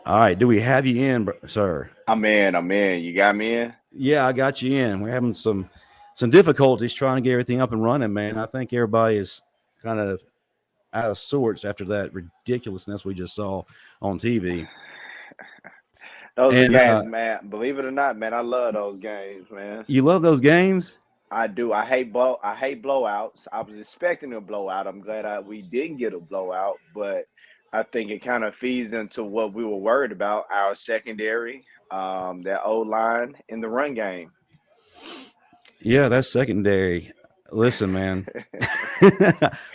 All right, do we have you in, sir? I'm in. I'm in. You got me in? Yeah, I got you in. We're having some difficulties trying to get everything up and running, man. I think everybody is kind of out of sorts after that ridiculousness we just saw on TV. Those are And games, man. Believe it or not, man, I love those games, man. you love those games? I do. I hate blowouts. I was expecting a blowout. I'm glad we didn't get a blowout, but I think it kind of feeds into what we were worried about, our secondary, that O line in the run game. Yeah, that's secondary. Listen, man.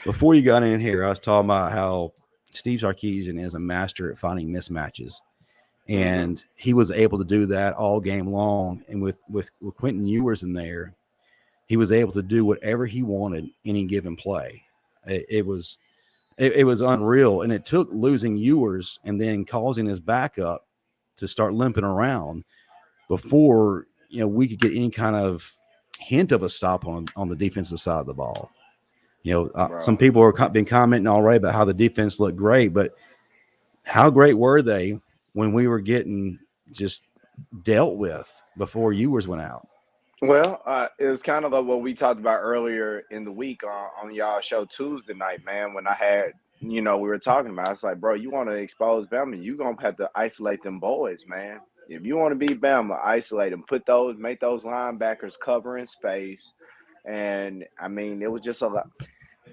Before you got in here, I was talking about how Steve Sarkisian is a master at finding mismatches. hmm And he was able to do that all game long. And with Quentin Ewers in there, he was able to do whatever he wanted any given play. It was unreal, and it took losing Ewers and then causing his backup to start limping around before we could get any kind of hint of a stop on the defensive side of the ball. Some Bro. people are been commenting already about how the defense looked great, but how great were they when we were getting just dealt with before Ewers went out? Well, it was kind of like what we talked about earlier in the week on y'all show Tuesday night, man. When I had, we were talking about, it's like, bro, you want to expose Bama, you gonna have to isolate them boys, man. If you want to beat Bama, isolate them, make those linebackers cover in space, and I mean, it was just a lot.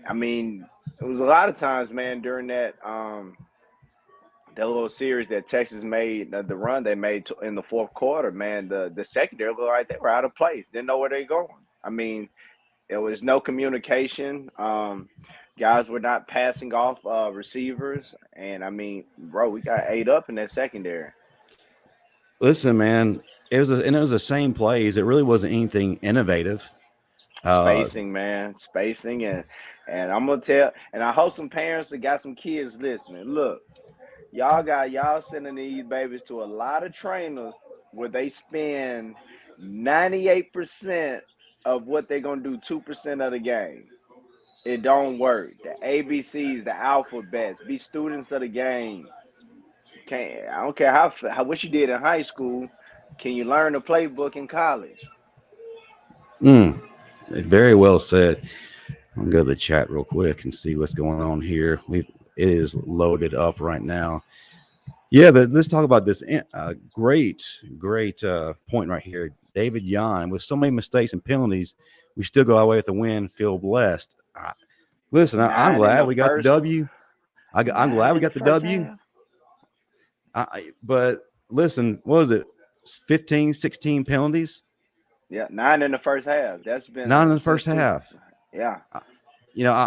I mean, it was a lot of times, man, during that little series that Texas made, the run they made in the fourth quarter, man, the secondary looked like they were out of place, didn't know where they were going. I mean, there was no communication. Guys were not passing off receivers, and I mean, bro, we got ate up in that secondary. Listen, man, it was the same plays. It really wasn't anything innovative. Uh, Spacing, man, spacing, and I'm gonna tell, and I hope some parents that got some kids listening. Look, y'all sending these babies to a lot of trainers where they spend 98% of what they're gonna do 2% of the game. It don't work. The ABCs, the alphabets, be students of the game. Can't I don't care how what you did in high school. Can you learn the playbook in college? mm, very well said. I'll go to the chat real quick and see what's going on here. It is loaded up right now. Yeah, let's talk about this great point right here. David Yan, with so many mistakes and penalties, we still go away with the win. Feel blessed. Listen, I'm Nine in glad the we got the first, W. I'm glad nine we in the got the first W. half. But listen, what was it? 15, 16 penalties? Yeah, nine in the first half. That's been Not in the first since two. half. Yeah,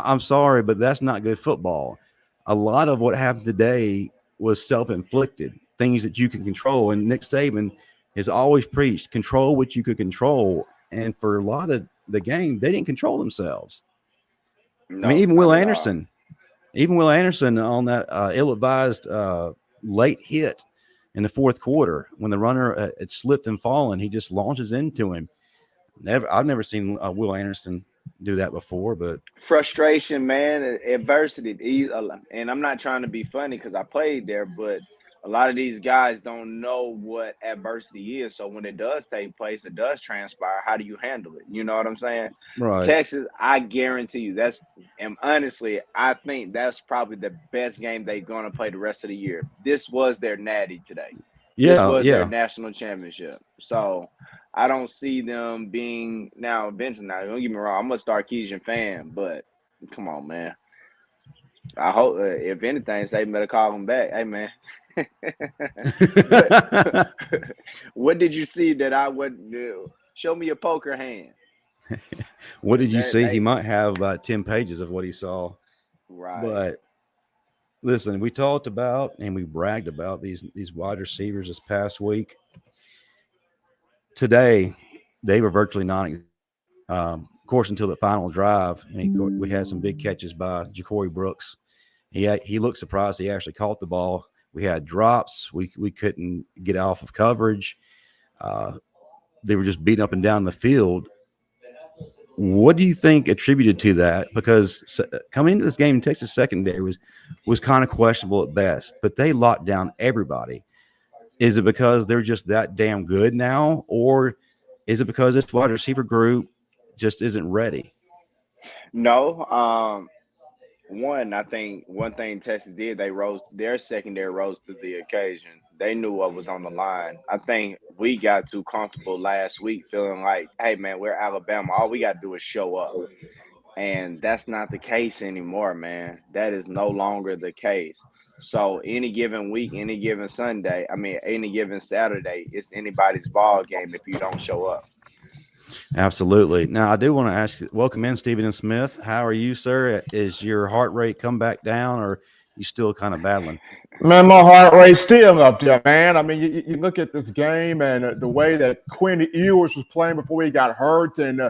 I'm sorry, but that's not good football. A lot of what happened today was self-inflicted, things that you can control. And Nick Saban has always preached control what you could control. And for a lot of the game, they didn't control themselves. I mean, no, not at all. Even Will Anderson on that ill-advised late hit in the fourth quarter when the runner had slipped and fallen, he just launches into him. I've never seen Will Anderson do that before, but Frustration, man, adversity. And I'm not trying to be funny because I played there, but a lot of these guys don't know what adversity is. So when it does take place, it does transpire. How do you handle it? You know what I'm saying? right. Texas, I guarantee you, and honestly, I think that's probably the best game they're going to play the rest of the year. This was their natty today. This Yeah, was their yeah. national championship. So I don't see them being now eventually. Now, don't get me wrong, I'm a Sarkisian fan, but come on, man. I hope if anything, say better call him back. Hey, man, what what did you see that I wouldn't do? Show me your poker hand. What did you That see? He they might have about 10 pages of what he saw. right. But listen, we talked about and we bragged about these wide receivers this past week. Today, they were virtually non. Of course, until the final drive, and we had some big catches by Ja'Cory Brooks. He looked surprised. He actually caught the ball. We had drops. We couldn't get off of coverage. Uh, they were just beating up and down the field. What do you think attributed to that? Because coming into this game, Texas secondary was kind of questionable at best, but they locked down everybody. Is it because they're just that damn good now, or is it because this wide receiver group just isn't ready? No, one, I think one thing Texas did, they rose their secondary rose to the occasion. They knew what was on the line. I think we got too comfortable last week feeling like, hey man, we're Alabama. All we got to do is show up. And that's not the case anymore, man. That is no longer the case. So any given week, any given Sunday, I mean any given Saturday, it's anybody's ball game if you don't show up. Absolutely. Now, I do want to ask you, welcome in, Stephen and Smith. How are you, sir? Is your heart rate come back down, or you still kind of battling? Man, my heart rate's still up there, man. I mean, you look at this game and the way that Quinn Ewers was playing before he got hurt, and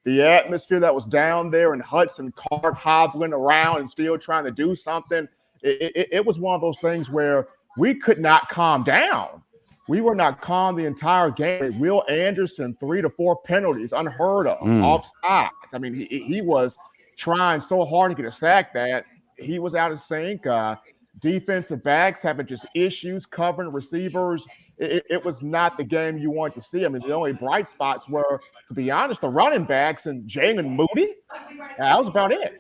the atmosphere that was down there, and Hudson Card hobbling around and still trying to do something. It was one of those things where we could not calm down. We were not calm the entire game. Will Anderson, 3 to 4 penalties, unheard of, Mm. offsides. I mean, he was trying so hard to get a sack that he was out of sync. Defensive backs having just issues covering receivers. It was not the game you want to see. I mean, the only bright spots were, to be honest, the running backs and Jalen Moody. That was about it.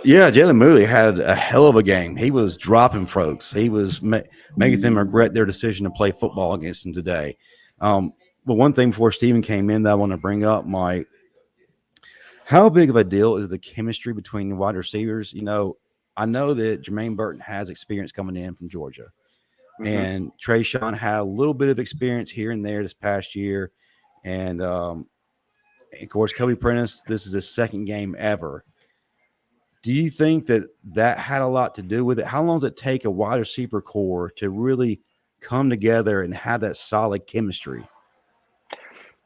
Yeah, Jalen Moody had a hell of a game. He was dropping folks. He was making them regret their decision to play football against him today. But one thing before Steven came in that I want to bring up, Mike, how big of a deal is the chemistry between the wide receivers? I know that Jermaine Burton has experience coming in from Georgia, Hmm. and Trayshawn had a little bit of experience here and there this past year. And of course, Kobe Prentice, this is his second game ever. Do you think that had a lot to do with it? How long does it take a wide receiver core to really come together and have that solid chemistry?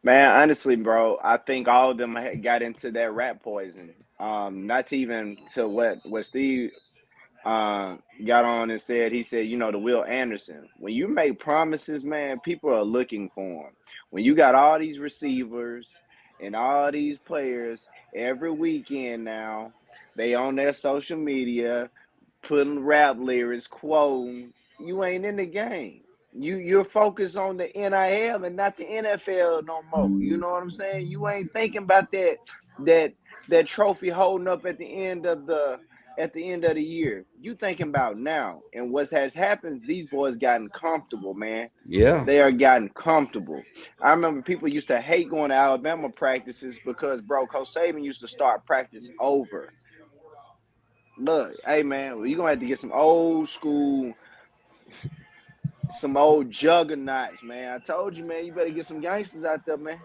Man, honestly, bro, I think all of them got into that rat poison. Not to even to what Steve got on and said. He said, the Will Anderson. When you make promises, man, people are looking for them. When you got all these receivers and all these players every weekend now, they on their social media putting rap lyrics, quoting, you ain't in the game. You're focused on the NIL and not the NFL no more. You know what I'm saying? You ain't thinking about that that trophy holding up at the end of the year. You thinking about now. And what has happened is these boys gotten comfortable, man. Yeah. They are gotten comfortable. I remember people used to hate going to Alabama practices because, bro, Coach Saban used to start practice over. Look, hey man, well, you're gonna have to get some old juggernauts, man. I told you, man, you better get some gangsters out there, man.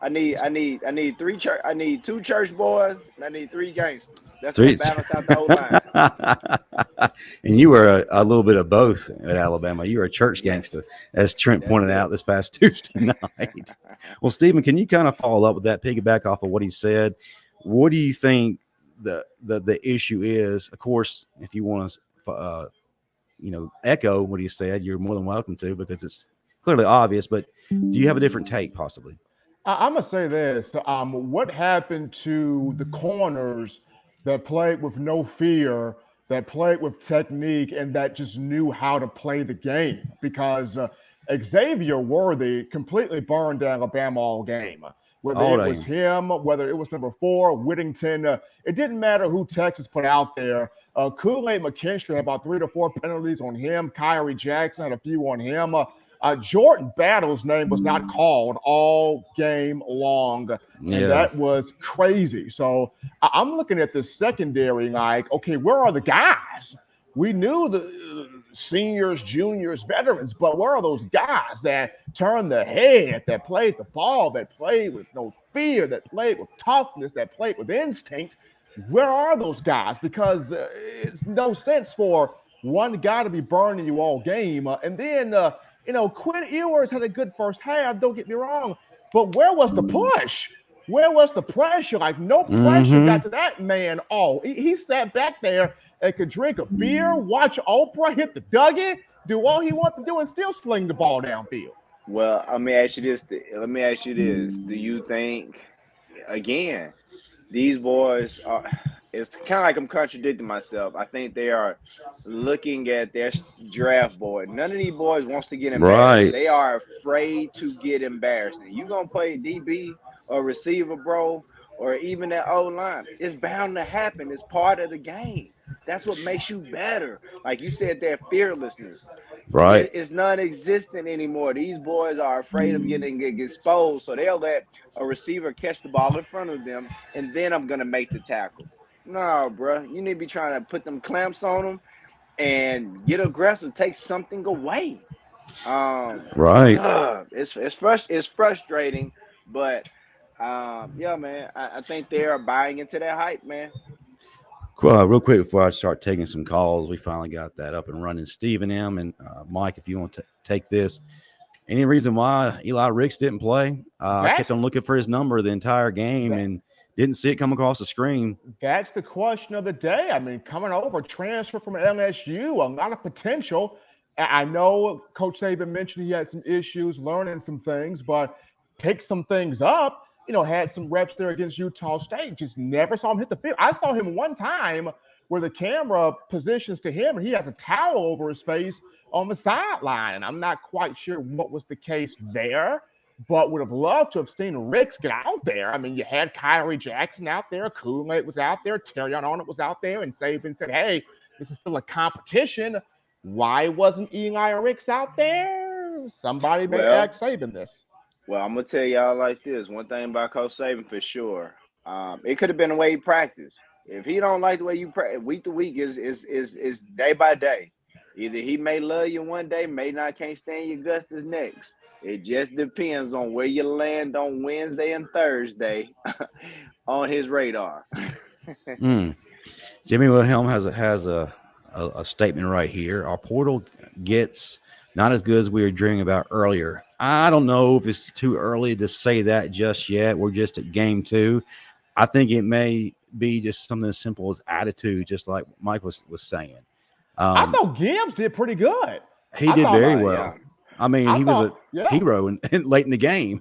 I need I need two church boys and I need three gangsters. That's gonna Three. balance out the whole line. And you were a little bit of both at Alabama. You were a church gangster, Yes, as Trent that's pointed out it. this past Tuesday night. Well, Stephen, can you kind of follow up with that, piggyback off of what he said? What do you think the issue is? Of course, if you want to, echo what he said, you're more than welcome to because it's clearly obvious. But do you have a different take, possibly? I'm gonna say this. What happened to the corners that played with no fear, that played with technique, and that just knew how to play the game? Because Xavier Worthy completely burned Alabama all game. Whether All it was day. him, whether it was number 4, Whittington, it didn't matter who Texas put out there. Kool-Aid McKinstry had about 3 to 4 penalties on him. Kyrie Jackson had a few on him. Jordan Battle's name was not called all game long, and Yeah. that was crazy. So I'm looking at this secondary like, okay, where are the guys? We knew the seniors, juniors, veterans, but where are those guys that turned the head, that played the ball, that played with no fear, that played with toughness, that played with instinct? Where are those guys? Because it's no sense for one guy to be burning you all game. And then Quinn Ewers had a good first half, don't get me wrong, but where was the push? Where was the pressure? Like, no pressure Mm-hmm. got to that man. Oh, he sat back there and could drink a beer, watch Oprah, hit the Dougie, do all he wanted to do, and still sling the ball downfield. Well, let me ask you this. Let me ask you this. Do you think again? these boys are. It's kind of like I'm contradicting myself. I think they are looking at their draft board. None of these boys wants to get embarrassed. Right. They are afraid to get embarrassed. And you gonna play DB or receiver, bro, or even that O line. It's bound to happen. It's part of the game. That's what makes you better. Like you said, their fearlessness. Right. It's non-existent anymore. These boys are afraid of getting exposed, so they'll let a receiver catch the ball in front of them, and then I'm gonna make the tackle. No, bro, you need to be trying to put them clamps on them and get aggressive, take something away. Right. It's frustrating, but yeah, man, I think they are buying into that hype, man. Real quick before I start taking some calls, we finally got that up and running. Stephen M. and Mike, if you want to take this, any reason why Eli Ricks didn't play? I kept on looking for his number the entire game and didn't see it come across the screen. That's the question of the day. I mean, coming over, transfer from LSU, a lot of potential. I know Coach Saban mentioned he had some issues learning some things, but picked some things up. Had some reps there against Utah State. Just never saw him hit the field. I saw him one time where the camera positions to him and he has a towel over his face on the sideline. And I'm not quite sure what was the case there, but would have loved to have seen Ricks get out there. I mean, you had Kyrie Jackson out there, Kool-Aid was out there, Terrion Arnold was out there, and Saban said, hey, this is still a competition. Why wasn't Eli Ricks out there? Somebody may ask Saban this. Well, I'm gonna tell y'all like this. One thing about Coach Saban for sure. It could have been the way he practiced. If he don't like the way you practice, week to week is day by day. Either he may love you one day, may not can't stand your guts the next. It just depends on where you land on Wednesday and Thursday on his radar. Jimmy Wilhelm has a statement right here. Our portal gets not as good as we were dreaming about earlier. I don't know if it's too early to say that just yet. We're just at game 2. I think it may be just something as simple as attitude, just like Mike was saying. I thought Gibbs did pretty good. He did very well. I mean, he was a hero late in the game.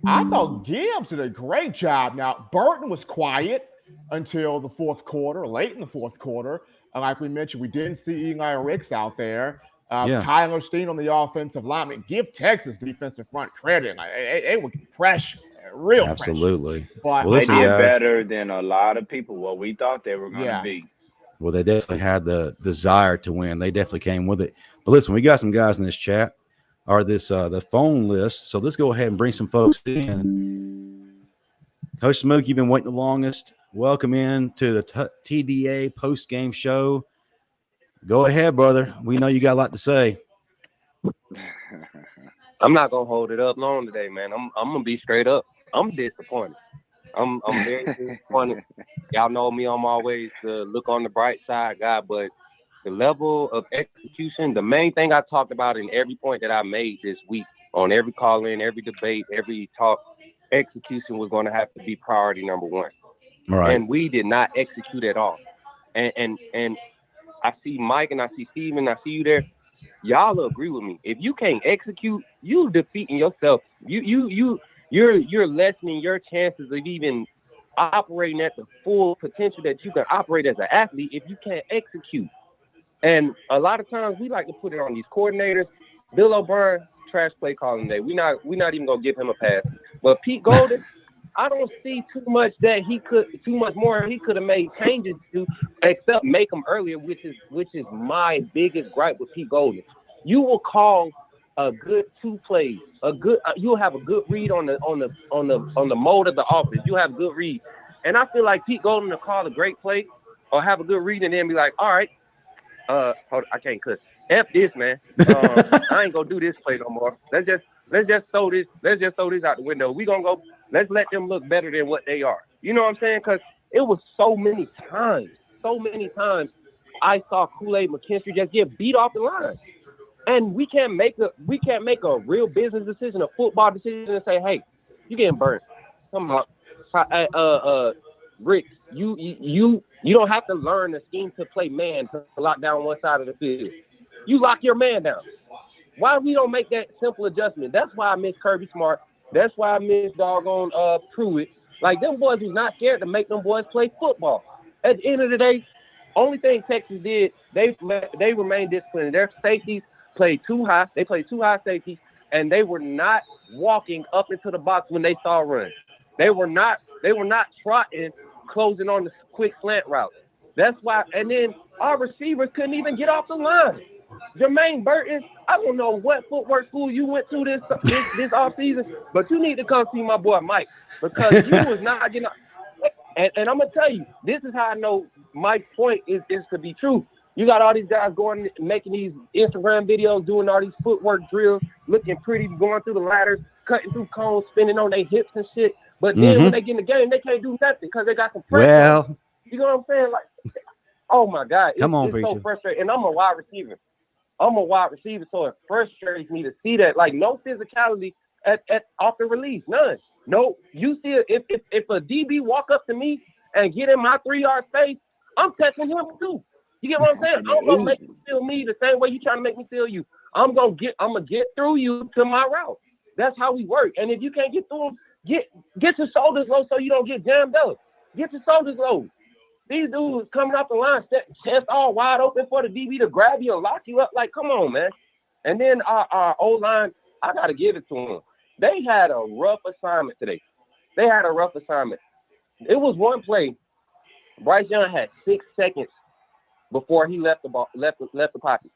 I thought Gibbs did a great job. Now, Burton was quiet until the fourth quarter, late in the fourth quarter. Like we mentioned, we didn't see Eli Ricks out there. Tyler Steen on the offensive line. I mean, give Texas defensive front credit. They were pressure, real absolutely. Pressure. But they did better than a lot of people what we thought they were going to be. Well, they definitely had the desire to win. They definitely came with it. But listen, we got some guys in this chat or this the phone list. So let's go ahead and bring some folks in. Coach Smoke, you've been waiting the longest. Welcome in to the TDA post-game show. Go ahead, brother. We know you got a lot to say. I'm not gonna hold it up long today, man. I'm gonna be straight up. I'm disappointed. I'm very disappointed. Y'all know me. I'm always the look on the bright side guy, but the level of execution, the main thing I talked about in every point that I made this week, on every call in, every debate, every talk, execution was going to have to be priority number 1. Right. And we did not execute at all. And I see Mike and I see Steven, I see you there. Y'all agree with me. If you can't execute, you defeating yourself. You're lessening your chances of even operating at the full potential that you can operate as an athlete if you can't execute. And a lot of times we like to put it on these coordinators. Bill O'Brien, trash play calling day. We're not even gonna give him a pass. But Pete Golden, I don't see too much more he could have made changes to, except make them earlier, which is my biggest gripe with Pete Golden. You will call a good 2 plays, you'll have a good read on the mode of the offense. You have a good read, and I feel like Pete Golden will call a great play or have a good read and then be like, all right, hold on, I can't cuss. F this, man. I ain't gonna do this play no more. Let's just throw this out the window. We gonna go. Let's let them look better than what they are. You know what I'm saying? Because it was so many times I saw Kool-Aid McKinstry just get beat off the line. And we can't make a real business decision, a football decision, and say, hey, you getting burnt. Come on. Rick, you don't have to learn the scheme to play man to lock down one side of the field. You lock your man down. Why we don't make that simple adjustment? That's why I miss Kirby Smart. That's why I miss doggone Pruitt. Like, them boys was not scared to make them boys play football. At the end of the day, only thing Texas did, they remained disciplined. Their safeties played too high. They played too high safety, and they were not walking up into the box when they saw a run. They were not trotting, closing on the quick slant route. That's why. And then our receivers couldn't even get off the line. Jermaine Burton, I don't know what footwork school you went to this off season, but you need to come see my boy Mike, because you was not getting. And I'm gonna tell you, this is how I know Mike's point is to be true. You got all these guys going, making these Instagram videos, doing all these footwork drills, looking pretty, going through the ladders, cutting through cones, spinning on their hips and shit. But then when they get in the game, they can't do nothing because they got some pressure. Well, you know what I'm saying? Like, oh my God, it's Preacher. so frustrating. And I'm a wide receiver. So it frustrates me to see that. Like, no physicality at off the release, none. No, you see it. If a DB walk up to me and get in my 3-yard space, I'm touching him too. You get what I'm saying? I'm gonna make you feel me the same way you trying to make me feel you. I'm gonna get through you to my route. That's how we work. And if you can't get through them, get your shoulders low so you don't get jammed up. Get your shoulders low. These dudes coming off the line, chest all wide open for the DB to grab you and lock you up. Like, come on, man. And then our O-line, I got to give it to them. They had a rough assignment today. It was one play. Bryce Young had 6 seconds before he left the pocket.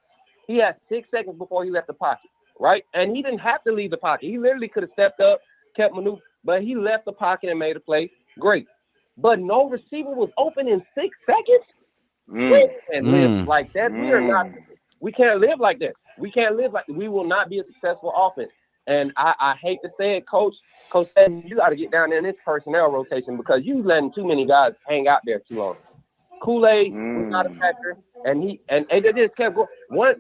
He had 6 seconds before he left the pocket, right? And he didn't have to leave the pocket. He literally could have stepped up, kept maneuvering, but he left the pocket and made a play. Great. But no receiver was open in 6 seconds? We can't live like that. We can't live like that. We will not be a successful offense. And I hate to say it, Coach said you got to get down there in this personnel rotation because you letting too many guys hang out there too long. Kool-Aid was not a factor, and they just kept going.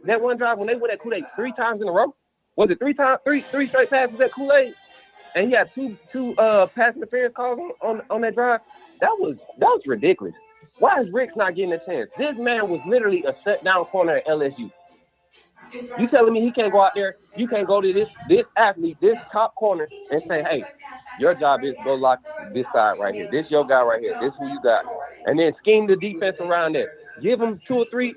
That one drive when they went at Kool-Aid 3 times in a row, was it 3 straight passes at Kool-Aid? And he had two pass interference calls on that drive. That was ridiculous. Why is Rick's not getting a chance? This man was literally a shutdown corner at LSU. You telling me he can't go out there? You can't go to this athlete, this top corner, and say, "Hey, your job is to go lock this side right here. This your guy right here. This who you got." And then scheme the defense around there. Give him two or three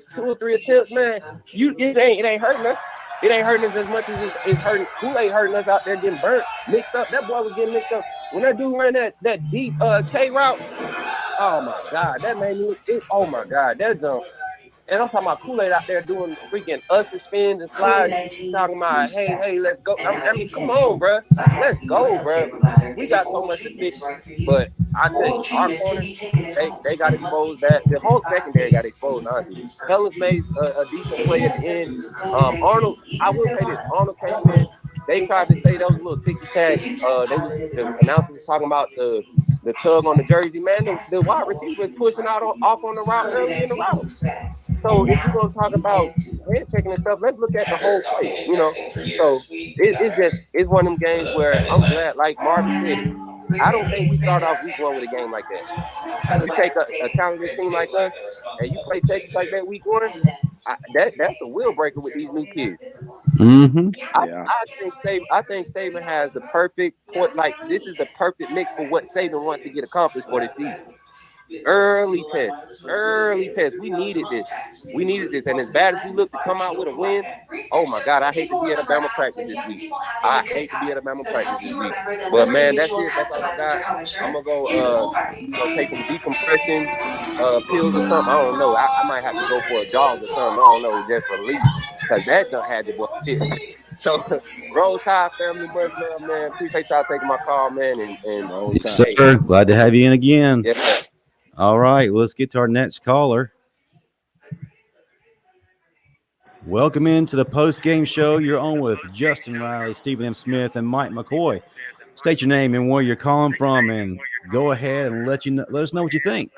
attempts, man. It ain't hurting us. It ain't hurting us as much as it's hurting. Kool-Aid hurting us out there getting burnt, mixed up. That boy was getting mixed up. When that dude ran that deep K route, oh my God, that made me. Oh my God, that jump. And I'm talking about Kool-Aid out there doing freaking usher spins and slides, talking about, hey, let's go. I mean, come on, bro. Let's go, bro. We got so much to fix. But I think our corner, they got exposed. That the whole secondary got exposed, honestly. Hellas made a decent play at the end. Arnold, I will say this. Arnold came in. They tried to say those little ticky-tack. The announcers was talking about the tug on the jersey. Man, the wide receiver is pushing out off on the route early in the route. So if you're gonna talk about head checking and stuff, let's look at the whole play. You know, so it's one of them games where I'm glad, like Marvin said, I don't think we start off week 1 with a game like that. You take a talented team like us and you play Texas like that week 1, that's a wheel breaker with these new kids. I think Saban has the perfect point. Like, this is the perfect mix for what Saban wants to get accomplished for this season. Early test. We needed this. And as bad as we look to come out with a win, oh my God, I hate to be at a Bama practice this week. But man, that's it. That's all I got. I'm gonna go take some decompression pills or something. I don't know. I might have to go for a jog or something. I don't know, just relief. Cause that done had to shit. So, Roll Tide family, much love, man. Appreciate y'all taking my call, man. And yes, sir. Glad to have you in again. Yes, sir. All right, well, let's get to our next caller. Welcome into the post-game show. You're on with Justin Riley, Stephen M. Smith, and Mike McCoy. State your name and where you're calling from, and go ahead and let us know what you think.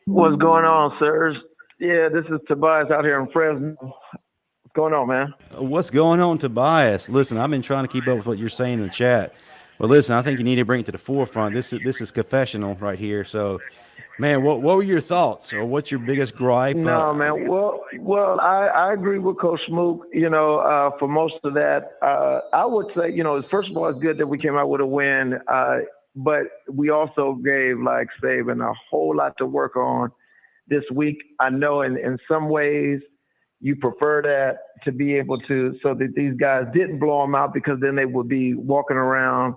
What's going on, sirs? Yeah, this is Tobias out here in Fresno. What's going on, man? What's going on, Tobias? Listen, I've been trying to keep up with what you're saying in the chat. But listen, I think you need to bring it to the forefront. This is confessional right here. So Man, what were your thoughts, or what's your biggest gripe? No, man. Well, I agree with Coach Smook. You know, for most of that, I would say, you know, first of all, it's good that we came out with a win, but we also gave like Saban a whole lot to work on this week. I know in some ways you prefer that to be able to, so that these guys didn't blow them out, because then they would be walking around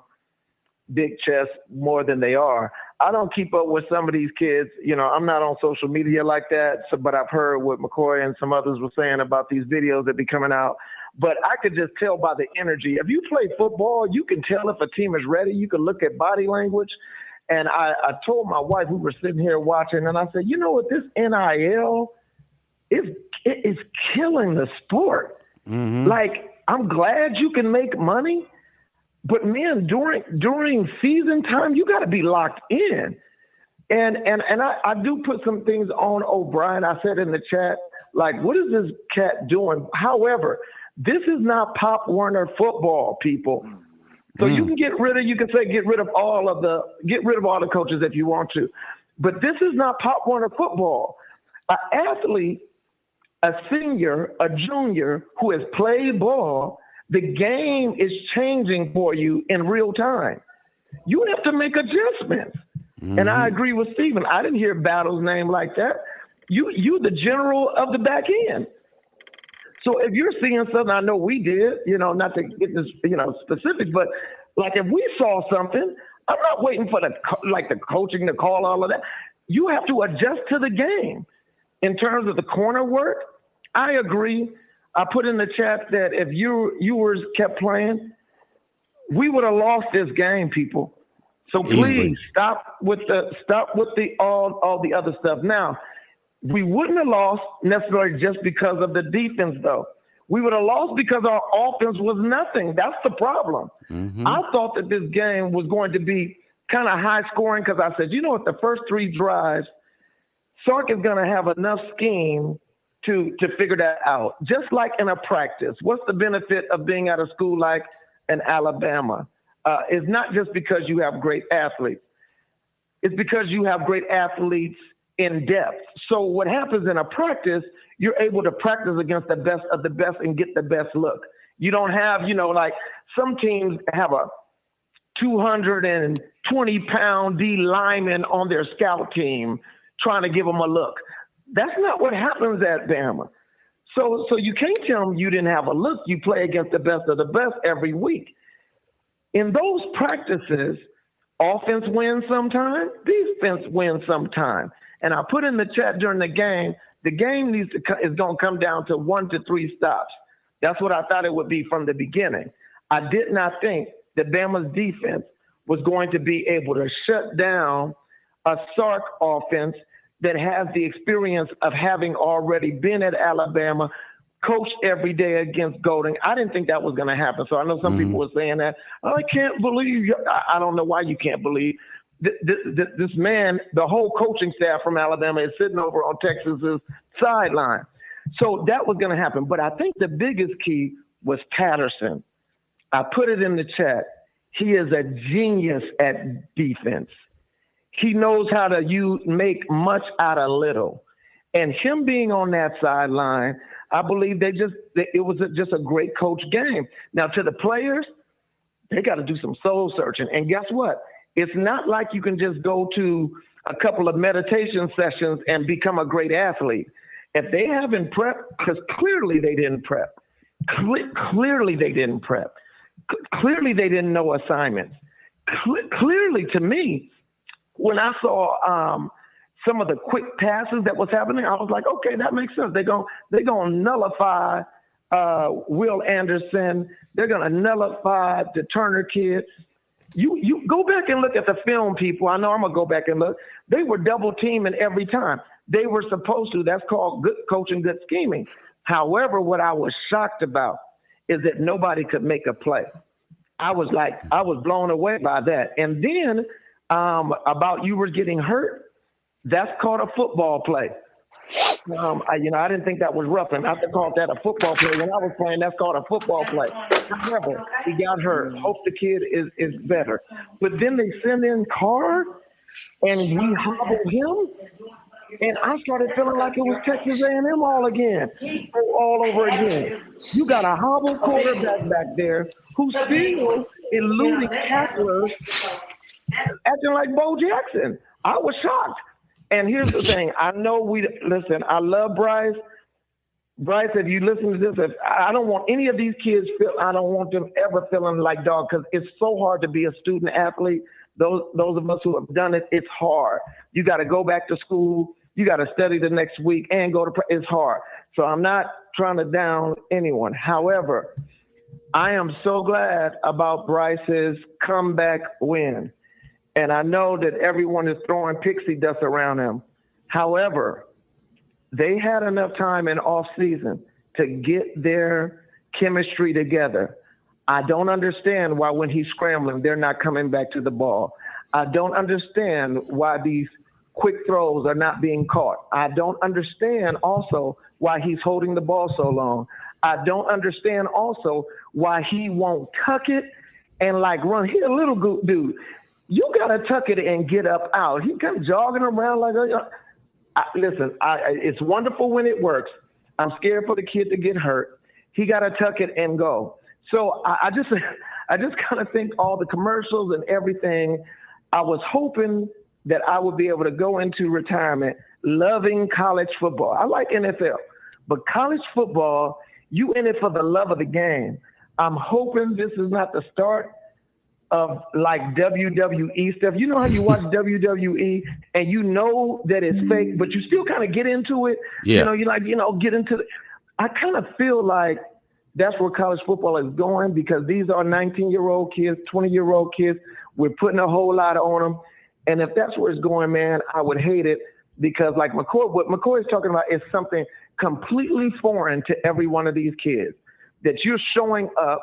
big chest more than they are. I don't keep up with some of these kids. You know, I'm not on social media like that, but I've heard what McCoy and some others were saying about these videos that be coming out. But I could just tell by the energy. If you play football, you can tell if a team is ready. You can look at body language. And I told my wife, we were sitting here watching, and I said, you know what, this NIL is killing the sport. Mm-hmm. Like, I'm glad you can make money, but man, during season time, you got to be locked in. And I do put some things on O'Brien. I said in the chat, like, what is this cat doing? However, this is not Pop Warner football, people. So you can get rid of all the coaches if you want to, but this is not Pop Warner football. An athlete, a senior, a junior who has played ball, the game is changing for you in real time. You have to make adjustments. Mm-hmm. And I agree with Stephen. I didn't hear Battle's name like that. You the general of the back end. So if you're seeing something, I know we did, you know, not to get this, you know, specifics, but like if we saw something, I'm not waiting for the coaching to call all of that. You have to adjust to the game. In terms of the corner work, I agree. I put in the chat that if you kept playing, we would have lost this game, people. So please stop with all the other stuff. Now, we wouldn't have lost necessarily just because of the defense, though. We would have lost because our offense was nothing. That's the problem. Mm-hmm. I thought that this game was going to be kind of high scoring because I said, you know what, the first three drives, Sark is going to have enough scheme to figure that out. Just like in a practice, what's the benefit of being at a school like an Alabama? It's not just because you have great athletes. It's because you have great athletes in depth. So what happens in a practice, you're able to practice against the best of the best and get the best look. You don't have, you know, like some teams have a 220-pound D lineman on their scout team trying to give them a look. That's not what happens at Bama. So you can't tell them you didn't have a look. You play against the best of the best every week. In those practices, offense wins sometime, defense wins sometime. And I put in the chat during the game is going to come down to 1 to 3 stops. That's what I thought it would be from the beginning. I did not think that Bama's defense was going to be able to shut down a Sark offense that has the experience of having already been at Alabama, coached every day against Golding. I didn't think that was going to happen. So I know some people were saying that. I can't believe you. I don't know why you can't believe. This man, the whole coaching staff from Alabama is sitting over on Texas's sideline. So that was going to happen. But I think the biggest key was Patterson. I put it in the chat. He is a genius at defense. He knows how to make much out of little. And him being on that sideline, I believe it was just a great coach game. Now, to the players, they got to do some soul searching. And guess what? It's not like you can just go to a couple of meditation sessions and become a great athlete. If they haven't prepped, because clearly they didn't prep. Clearly they didn't prep. Clearly they didn't know assignments. Clearly, to me, when I saw some of the quick passes that was happening, I was like, okay, that makes sense. They're gonna nullify Will Anderson. They're gonna nullify the Turner kid. You go back and look at the film, people. I know I'm gonna go back and look. They were double teaming every time. They were supposed to. That's called good coaching, good scheming. However, what I was shocked about is that nobody could make a play. I was blown away by that. And then about you were getting hurt, that's called a football play. I didn't think that was roughing. I called that a football play. When I was playing, that's called a football play. However, he got hurt. Hope the kid is better. But then they send in Carr. and we hobbled him. And I started feeling like it was Texas A&M all again, all over again. You got a hobble quarterback back there who's still eluding tacklers, acting like Bo Jackson. I was shocked. And here's the thing: I know listen. I love Bryce. Bryce, if you listen to this, I don't want any of these kids I don't want them ever feeling like dog, because it's so hard to be a student athlete. Those of us who have done it, it's hard. You got to go back to school. You got to study the next week and go to. It's hard. So I'm not trying to down anyone. However, I am so glad about Bryce's comeback win. And I know that everyone is throwing pixie dust around him. However, they had enough time in off season to get their chemistry together. I don't understand why when he's scrambling, they're not coming back to the ball. I don't understand why these quick throws are not being caught. I don't understand also why he's holding the ball so long. I don't understand also why he won't tuck it and like run. He's a little dude. You got to tuck it and get up out. He kind of jogging around like, listen, it's wonderful when it works. I'm scared for the kid to get hurt. He got to tuck it and go. So I just kind of think all the commercials and everything, I was hoping that I would be able to go into retirement loving college football. I like NFL, but college football, you in it for the love of the game. I'm hoping this is not the start of like WWE stuff. You know how you watch WWE and you know that it's fake, but you still kind of get into it. Yeah. You get into it. I kind of feel like that's where college football is going, because these are 19-year-old kids, 20-year-old kids. We're putting a whole lot on them. And if that's where it's going, man, I would hate it, because like McCoy, what McCoy is talking about is something completely foreign to every one of these kids, that you're showing up,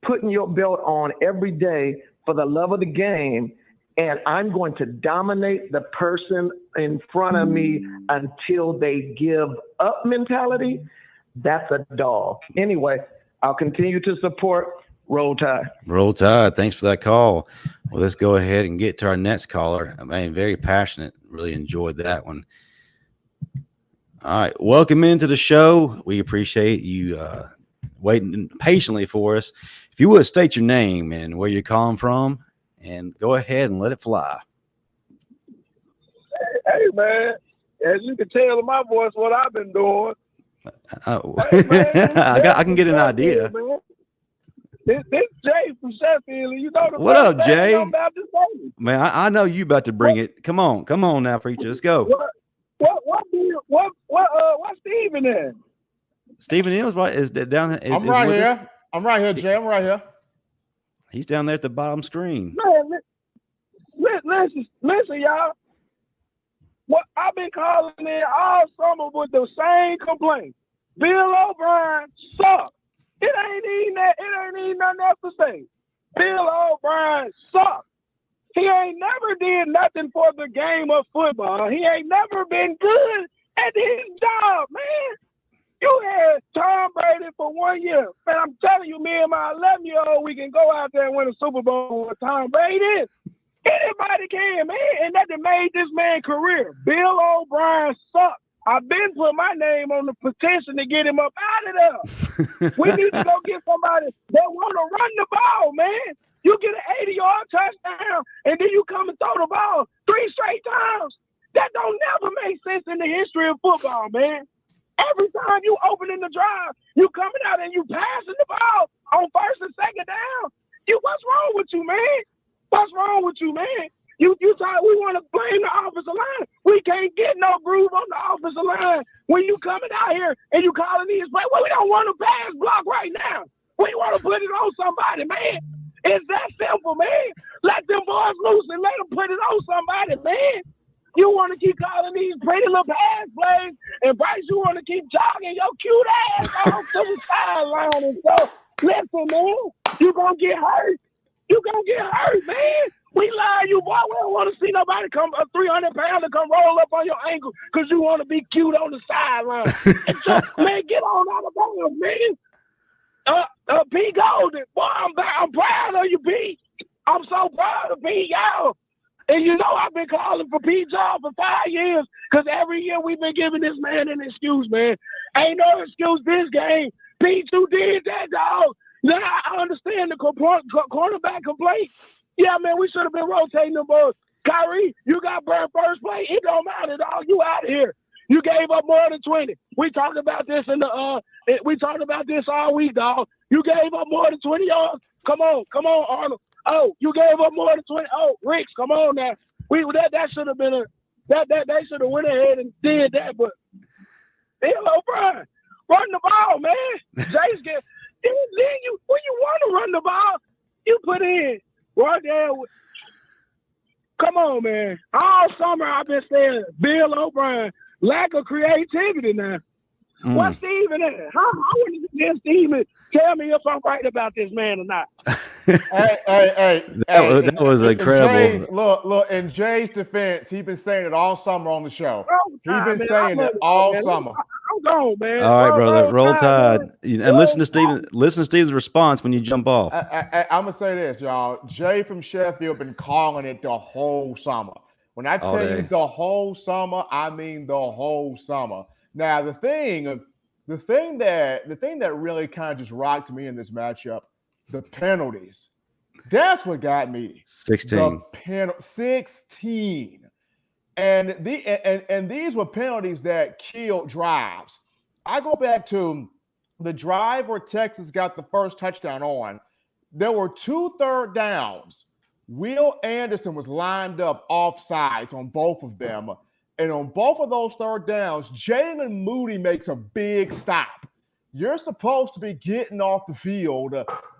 putting your belt on every day for the love of the game, and I'm going to dominate the person in front of me until they give up mentality. That's a dog. Anyway, I'll continue to support Roll Tide. Roll Tide. Thanks for that call. Well, let's go ahead and get to our next caller. I mean, very passionate. Really enjoyed that one. All right. Welcome into the show. We appreciate you waiting patiently for us. If you would state your name and where you're calling from, and go ahead and let it fly. Hey, man, as you can tell in my voice what I've been doing. Hey, man, I can get an idea. Man. This Jay from Sheffield. You know the what up, Jay? Man, I know you about to bring it. Come on now, preacher. Let's go. What's Steven in? Steven is right. Is down there? I'm right here. I'm right here, Jay. I'm right here. He's down there at the bottom screen. Man, listen, y'all. What I've been calling in all summer with the same complaint. Bill O'Brien sucks. It ain't even nothing else to say. Bill O'Brien sucks. He ain't never did nothing for the game of football. He ain't never been good at his job, man. You had Tom Brady for 1 year. Man, I'm telling you, me and my 11-year-old, we can go out there and win a Super Bowl with Tom Brady. Anybody can, man. And that made this man's career. Bill O'Brien sucks. I've been putting my name on the petition to get him up out of there. We need to go get somebody that want to run the ball, man. You get an 80-yard touchdown, and then you come and throw the ball 3 straight times. That don't never make sense in the history of football, man. Every time you open in the drive, you coming out and you passing the ball on first and second down. What's wrong with you, man? What's wrong with you, man? You thought we want to blame the offensive line. We can't get no groove on the offensive line when you coming out here and you calling these plays. Well, we don't want to pass block right now. We want to put it on somebody, man. It's that simple, man. Let them boys loose and let them put it on somebody, man. You want to keep calling these pretty little pass plays, and Bryce, you want to keep jogging your cute ass off to the sideline and so. Listen, man, you gonna get hurt. You gonna get hurt, man. We lie, you boy. We don't want to see nobody come a 300-pounder come roll up on your ankle because you want to be cute on the sideline. And so, man, get on out of bounds, man. P. Golden, boy, I'm proud of you, P. I'm so proud of P. Y'all. And you know I've been calling for Pete Job for 5 years because every year we've been giving this man an excuse, man. Ain't no excuse this game. Pete, you did that, dog. Now I understand the cornerback complaint. Yeah, man, we should have been rotating them boys. Kyrie, you got burned first play. It don't matter, dog. You out of here. You gave up more than 20. We talked about this we talked about this all week, dog. You gave up more than 20 yards. Come on, Arnold. Oh, you gave up more than 20. Oh, Ricks, come on now. That should have been they should have went ahead and did that, but hello, Brian. Run the ball, man. Jace get then you when you want to run the ball, you put in right there. Come on, man. All summer I've been saying Bill O'Brien, lack of creativity now. What's Steven at? How would you Steven tell me if I'm right about this man or not? That was incredible. Look, in Jay's defense, he's been saying it all summer on the show. He's been saying it all summer. I'm gone, man. All right, brother. Roll Tide. And listen to Steven's response when you jump off. I'm gonna say this, y'all. Jay from Sheffield been calling it the whole summer. When I tell you the whole summer, I mean the whole summer. Now the thing that really kind of just rocked me in this matchup, the penalties. That's what got me. 16. 16. And these were penalties that killed drives. I go back to the drive where Texas got the first touchdown on. There were 2 third downs. Will Anderson was lined up offsides on both of them. And on both of those third downs, Jalen Moody makes a big stop. You're supposed to be getting off the field.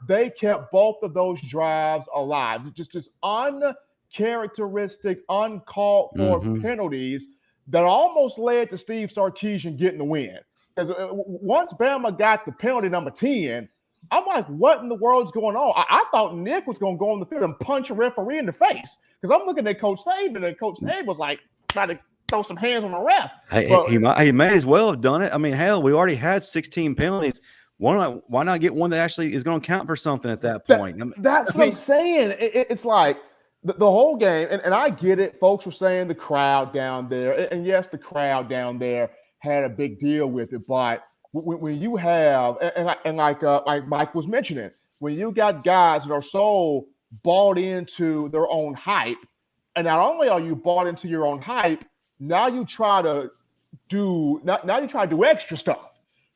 They kept both of those drives alive. Just uncharacteristic, uncalled for penalties that almost led to Steve Sarkisian getting the win. Because once Bama got the penalty number 10, I'm like, what in the world's going on? I thought Nick was going to go on the field and punch a referee in the face. Because I'm looking at Coach Saban, and Coach Saban was like, trying to throw some hands on the ref. He may as well have done it. I mean, hell, we already had 16 penalties. Why not get one that actually is going to count for something at that point? That's what I'm saying. It's like the whole game, and I get it. Folks were saying the crowd down there, and yes, the crowd down there had a big deal with it. But when you have, and like Mike was mentioning, when you got guys that are so bought into their own hype, and not only are you bought into your own hype, now you try to do extra stuff.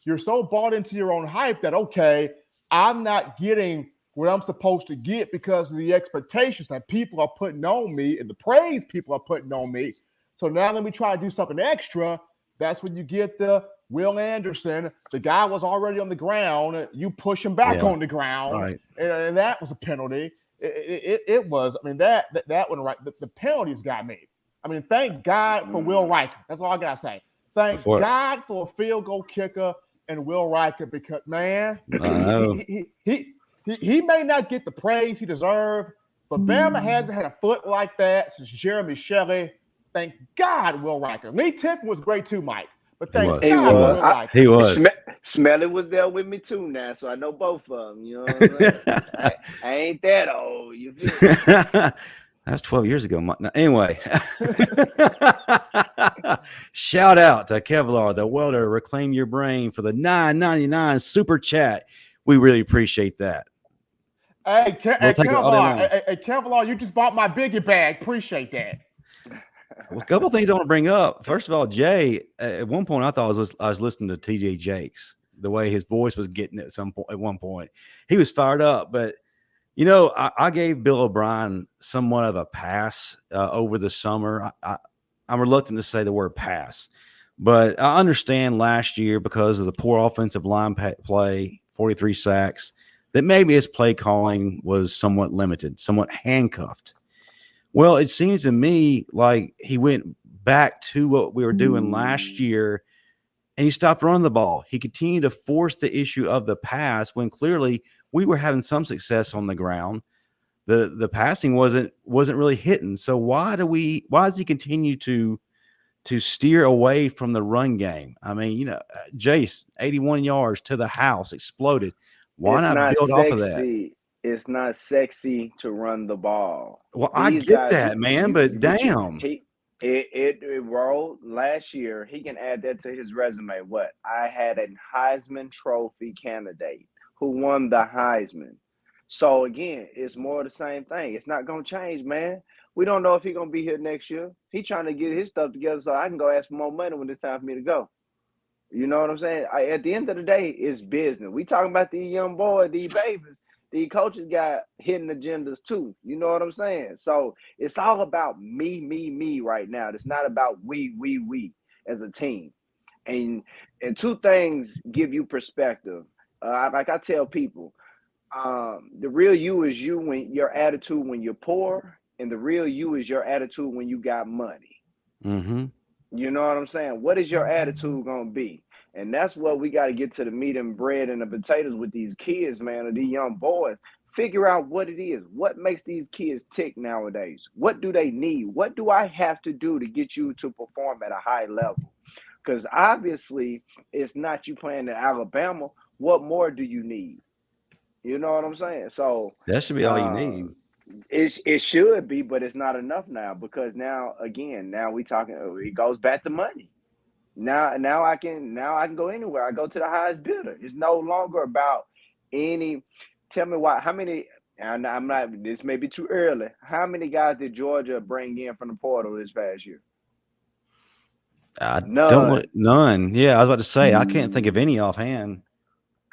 You're so bought into your own hype that, okay, I'm not getting what I'm supposed to get because of the expectations that people are putting on me and the praise people are putting on me. So now let me try to do something extra. That's when you get the Will Anderson. The guy was already on the ground. You push him back on the ground. Right. And that was a penalty. It was. I mean, that one, right. The penalties got me. I mean, thank God for Will Riker. That's all I got to say. Thank God for a field goal kicker and Will Riker because, man, he may not get the praise he deserved, but Bama hasn't had a foot like that since Jeremy Shelley. Thank God, Will Riker. Lee Tippin was great too, Mike. But thank God, Will Riker. He was. Smelly was there with me too now, so I know both of them. You know what I'm saying? I ain't that old. You feel me? That's 12 years ago. Anyway, shout out to Kevlar, the welder, Reclaim Your Brain for the $9.99 super chat. We really appreciate that. Hey, Kevlar, you just bought my biggie bag. Appreciate that. Well, a couple of things I want to bring up. First of all, Jay, at one point I thought I was listening to TJ Jakes, the way his voice was getting at one point. He was fired up, but you know, I gave Bill O'Brien somewhat of a pass over the summer. I'm reluctant to say the word pass, but I understand last year because of the poor offensive line play, 43 sacks, that maybe his play calling was somewhat limited, somewhat handcuffed. Well, it seems to me like he went back to what we were doing last year, and he stopped running the ball. He continued to force the issue of the pass when clearly we were having some success on the ground. The passing wasn't really hitting. So why does he continue to steer away from the run game? I mean, you know, Jace, 81 yards to the house, exploded. Why not build off of that? it's not sexy to run the ball. Well, I get that, man, but damn. It rolled last year. He can add that to his resume. What? I had a Heisman Trophy candidate who won the Heisman. So again, it's more of the same thing. It's not gonna change, man. We don't know if he's gonna be here next year. He trying to get his stuff together so I can go ask for more money when it's time for me to go. You know what I'm saying? At the end of the day, it's business. We talking about these young boys, these babies. These coaches got hidden agendas too. You know what I'm saying? So it's all about me right now. It's not about we as a team. And two things give you perspective. Like I tell people, the real you is you when your attitude when you're poor, and the real you is your attitude when you got money. Mm-hmm. You know what I'm saying? What is your attitude gonna be? And that's what we got to get to the meat and bread and the potatoes with these kids, man, or these young boys. Figure out what it is. What makes these kids tick nowadays? What do they need? What do I have to do to get you to perform at a high level? Because obviously, it's not you playing in Alabama. What more do you need? You know what I'm saying? So that should be all you need. It should be, but it's not enough now because now we talking. It goes back to money. Now I can go anywhere. I go to the highest bidder. It's no longer about any. Tell me why. How many? And I'm not. This may be too early. How many guys did Georgia bring in from the portal this past year? None. Yeah, I was about to say I can't think of any offhand.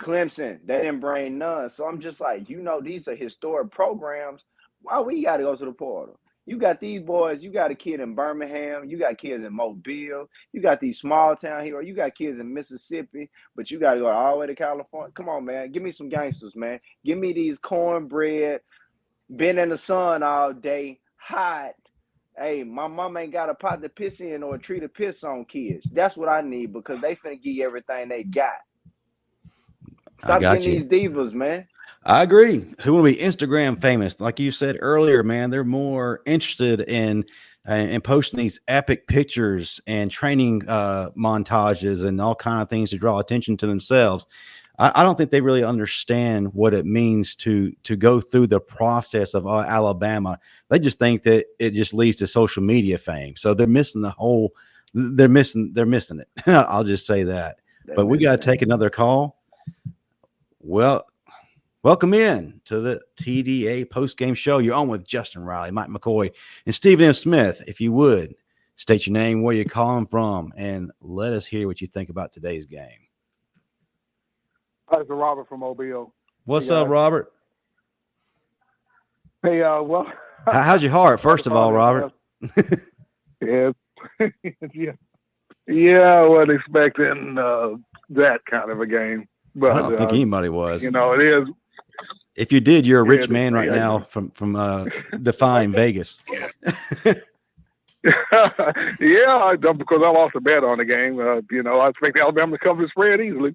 Clemson, they didn't bring none. So I'm just like, these are historic programs. Why we got to go to the portal? You got these boys. You got a kid in Birmingham. You got kids in Mobile. You got these small town heroes. You got kids in Mississippi, but you got to go all the way to California. Come on, man. Give me some gangsters, man. Give me these cornbread, been in the sun all day, hot. Hey, my mom ain't got a pot to piss in or a tree to piss on kids. That's what I need because they finna give you everything they got. Stop getting these divas, man. I agree. Who will be Instagram famous? Like you said earlier, man, they're more interested in posting these epic pictures and training montages and all kind of things to draw attention to themselves. I don't think they really understand what it means to go through the process of Alabama. They just think that it just leads to social media fame. So they're missing the whole. They're missing it. I'll just say that. But we got to take another call. Well, welcome in to the TDA postgame show. You're on with Justin Riley, Mike McCoy, and Stephen M. Smith. If you would, state your name, where you're calling from, and let us hear what you think about today's game. This is Robert from Mobile. What's up, Robert? Hey, well. How's your heart, first of all, Robert? Yeah. I wasn't expecting that kind of a game. But, I don't think anybody was. It is. If you did, you're a rich man right now from defying Vegas. Yeah, because I lost a bet on the game. I expect Alabama to cover the spread easily.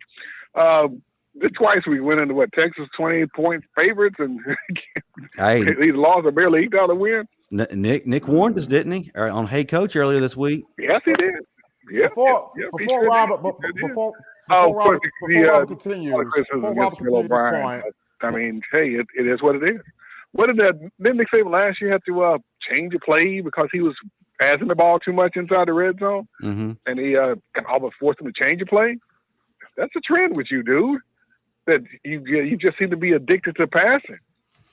Twice we went into Texas 28-point favorites, and he lost or barely eked out a win. Nick warned us, didn't he? On Hey Coach earlier this week. Yes, he did. Yeah. Before Robert continues this point. I mean, hey, it is what it is. Didn't Nick Saban last year have to change a play because he was passing the ball too much inside the red zone, and he almost forced him to change a play? That's a trend with you, dude. That you just seem to be addicted to passing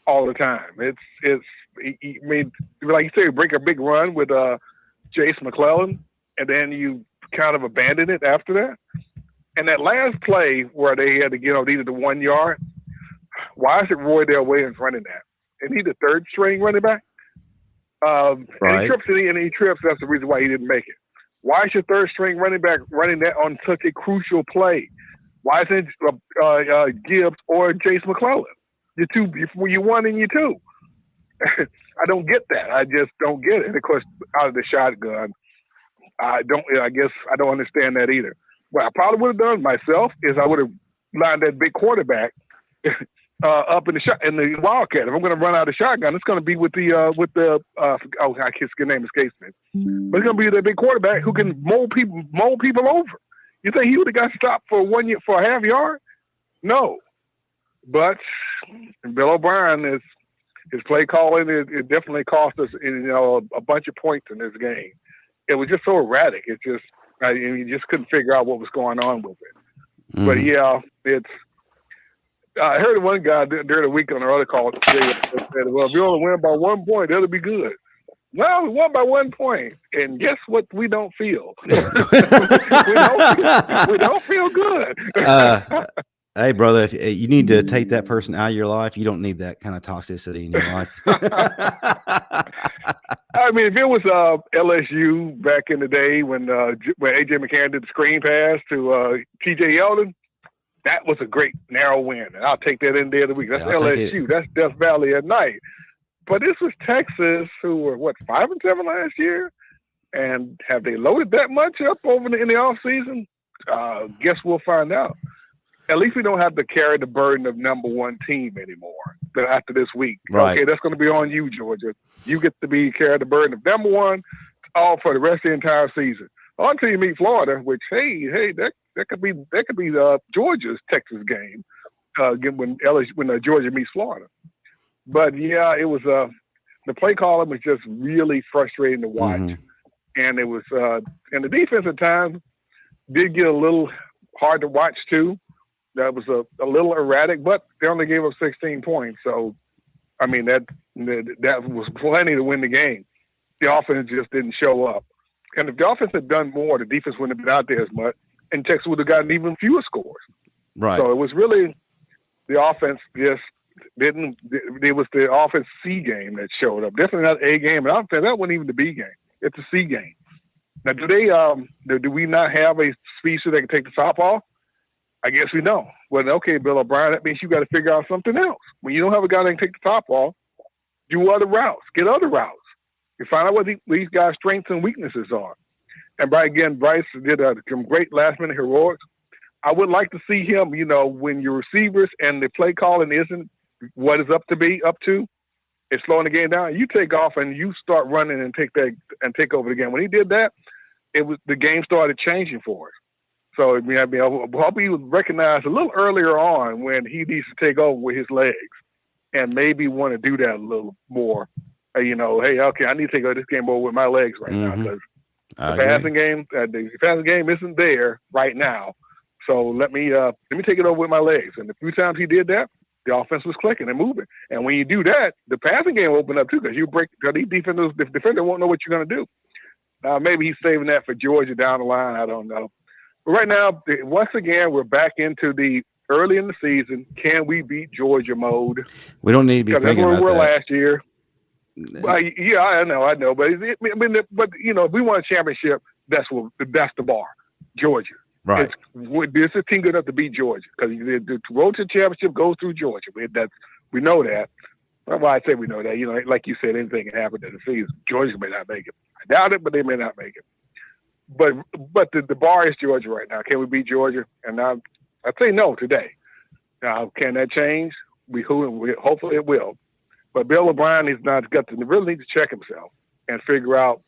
all the time. I mean, like you say, you break a big run with Jace McClellan, and then you kind of abandon it after that. And that last play where they had to needed the 1 yard, why is it Roy Dale Williams running that? Isn't he the third string running back? Right. And he trips. That's the reason why he didn't make it. Why is your third string running back running that on such a crucial play? Why isn't Gibbs or Jace McClellan? You one and you two. I don't get that. I just don't get it. And of course, out of the shotgun, I guess I don't understand that either. What I probably would have done myself is I would have lined that big quarterback up in the Wildcat. If I'm going to run out of shotgun, it's going to be with the I guess his name escapes me. But it's going to be the big quarterback who can mold people over. You think he would have got stopped for 1 year for a half yard? No. But Bill O'Brien his play calling. It definitely cost us, a bunch of points in this game. It was just so erratic. It just you just couldn't figure out what was going on with it. Mm-hmm. But yeah, it's. I heard one guy during the week on the other call today said, "Well, if you only win by 1 point, that'll be good." Well, we won by 1 point, and guess what? We don't feel. we don't feel good. Hey, brother, if you need to take that person out of your life, you don't need that kind of toxicity in your life. I mean, if it was LSU back in the day when A.J. McCann did the screen pass to T.J. Yeldon, that was a great narrow win. And I'll take that in day of the week. That's LSU. That's Death Valley at night. But this was Texas, who were, 5-7 last year? And have they loaded that much up in the offseason? Guess we'll find out. At least we don't have to carry the burden of number one team anymore after this week. Right. Okay, that's going to be on you, Georgia. You get to carry the burden of number one all for the rest of the entire season. Until you meet Florida, which that could be Georgia's Texas game when Georgia meets Florida. But yeah, it was the play calling was just really frustrating to watch, and it was and the defense at times did get a little hard to watch too. That was a little erratic, but they only gave up 16 points. So, I mean, that was plenty to win the game. The offense just didn't show up. And if the offense had done more, the defense wouldn't have been out there as much, and Texas would have gotten even fewer scores. Right. So it was really the offense just didn't – it was the offense C game that showed up. Definitely not A game. And that wasn't even the B game. It's a C game. Now, do we not have a speedster that can take the top off? I guess we don't. Well, okay, Bill O'Brien, that means you got to figure out something else. When you don't have a guy that can take the top off, do other routes. Get other routes. You find out what these guys' strengths and weaknesses are. And Bryce did some great last-minute heroics. I would like to see him, when your receivers and the play calling isn't what is up to, it's slowing the game down. You take off and you start running and take over the game. When he did that, the game started changing for us. So I hope he was recognized a little earlier on when he needs to take over with his legs, and maybe want to do that a little more. Hey, okay, I need to take over this game over with my legs right now because the passing game isn't there right now. So let me take it over with my legs. And the few times he did that, the offense was clicking and moving. And when you do that, the passing game will open up too because the defender won't know what you're going to do. Maybe he's saving that for Georgia down the line. I don't know. But right now, once again, we're back into the early in the season. Can we beat Georgia mode? We don't need to be thinking about that. That's where we were last year. Yeah, I know. But if we want a championship, that's the bar. Georgia. Right. This is a team good enough to beat Georgia because the road to the championship goes through Georgia. We know that. Well, I say we know that. Like you said, anything can happen in the season. Georgia may not make it. I doubt it, but they may not make it. But the bar is Georgia right now. Can we beat Georgia? And I'd say no today. Now, can that change? Hopefully it will. But Bill O'Brien really needs to check himself and figure out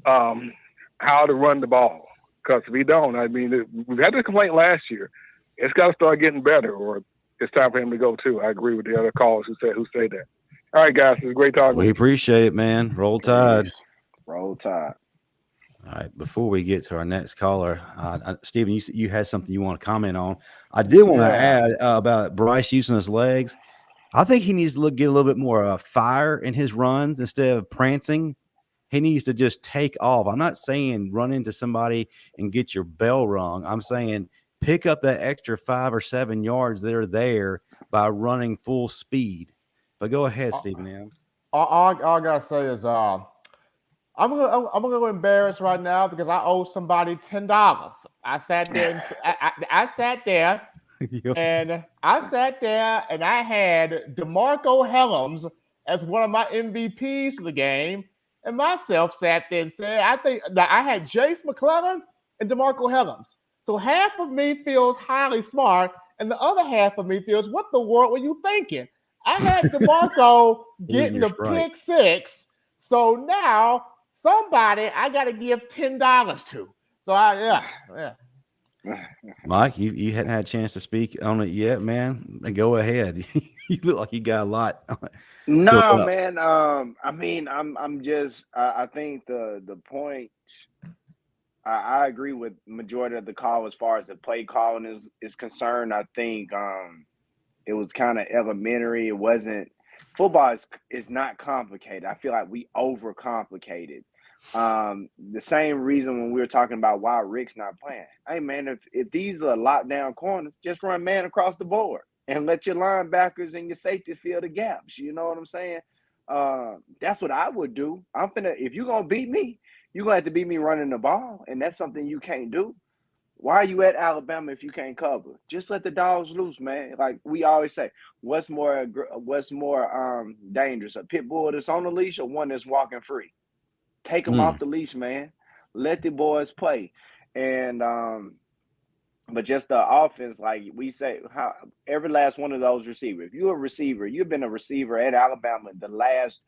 how to run the ball. Because if he don't, we've had this complaint last year. It's got to start getting better, or it's time for him to go too. I agree with the other callers who say that. All right, guys, it's great talking. We appreciate it, man. Roll Tide. Roll Tide. All right, before we get to our next caller, Stephen, you had something you want to comment on. I did want to add about Bryce using his legs. I think he needs to get a little bit more fire in his runs instead of prancing. He needs to just take off. I'm not saying run into somebody and get your bell rung. I'm saying pick up that extra 5 or 7 yards that are there by running full speed. But go ahead, Stephen M. All I gotta say is I'm gonna embarrass right now because I owe somebody $10. I sat there and I had DeMarco Hellams as one of my MVPs for the game, and myself sat there and said I think that I had Jace McClellan and DeMarco Hellams. So half of me feels highly smart, and the other half of me feels, what the world were you thinking? I had DeMarco getting the pick six, so now somebody I got to give $10 to. So Mike, you hadn't had a chance to speak on it yet, man. Go ahead. You look like you got a lot built No, up. man. I mean, I'm just. I think the point. I agree with majority of the call as far as the play calling is concerned. I think it was kind of elementary. It wasn't football is not complicated. I feel like we overcomplicated. The same reason when we were talking about why Rick's not playing. Hey man, if these are lockdown corners, just run man across the board and let your linebackers and your safeties fill the gaps. You know what I'm saying? That's what I would do. If you're gonna beat me, you're gonna have to beat me running the ball, and that's something you can't do. Why are you at Alabama if you can't cover? Just let the dogs loose, man. Like we always say, what's more dangerous, a pit bull that's on the leash or one that's walking free? Take them off the leash, man. Let the boys play. And but just the offense, like we say, how every last one of those receivers. If you're a receiver, you've been a receiver at Alabama the last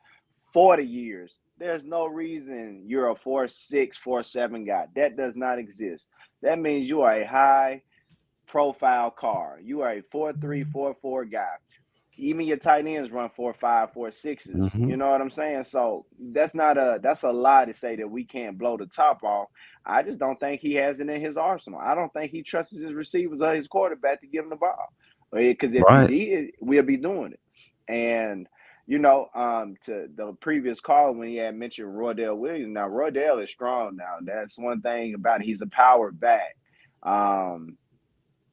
40 years. There's no reason you're a 4.6, 4.7 guy. That does not exist. That means you are a high profile car. You are a 4.3, 4.4 guy. Even your tight ends run 4.5, 4.6s. Mm-hmm. You know what I'm saying? So that's a lie to say that we can't blow the top off. I just don't think he has it in his arsenal. I don't think he trusts his receivers or his quarterback to give him the ball. Because if he did, we'll be doing it. And to the previous call when he had mentioned Roydell Williams. Now Roydell is strong now. That's one thing about it. He's a power back.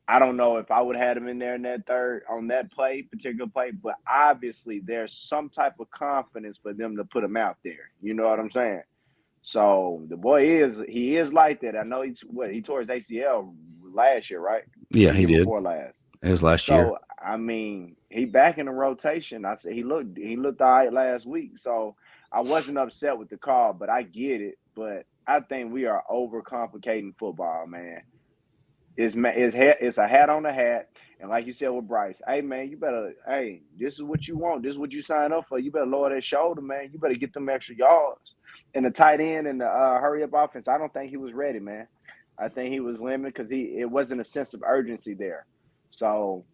I don't know if I would have had him in there in that on that particular play, but obviously there's some type of confidence for them to put him out there. You know what I'm saying? So the boy he is like that. I know he tore his ACL last year, right? Yeah, he did. Before last. It was last year. So I mean, he back in the rotation. I said he looked all right last week. So I wasn't upset with the call, but I get it. But I think we are overcomplicating football, man. It's a hat on a hat, and like you said with Bryce, hey man, this is what you want. This is what you sign up for. You better lower that shoulder, man. You better get them extra yards. And the tight end and the hurry up offense, I don't think he was ready, man. I think he was limited because it wasn't a sense of urgency there. So,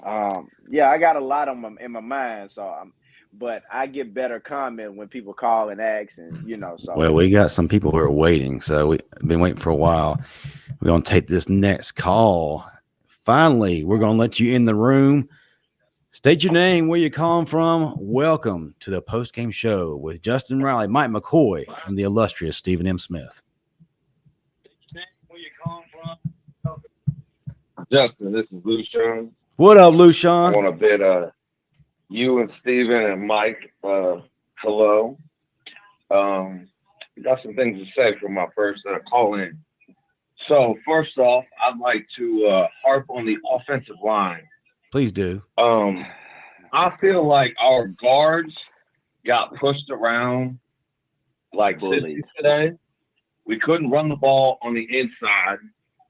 I got a lot in my mind. So, but I get better comment when people call and ask, and So, well, we got some people who are waiting, so we've been waiting for a while. We're gonna take this next call. Finally, we're gonna let you in the room. State your name, where you're calling from. Welcome to the post-game show with Justin Riley, Mike McCoy, and the illustrious Stephen M. Smith. Justin, this is Lucian. What up, Lucian? I want to bid you and Steven and Mike hello. Got some things to say for my first call in. So first off, I'd like to harp on the offensive line. Please do. I feel like our guards got pushed around like bullies today. We couldn't run the ball on the inside,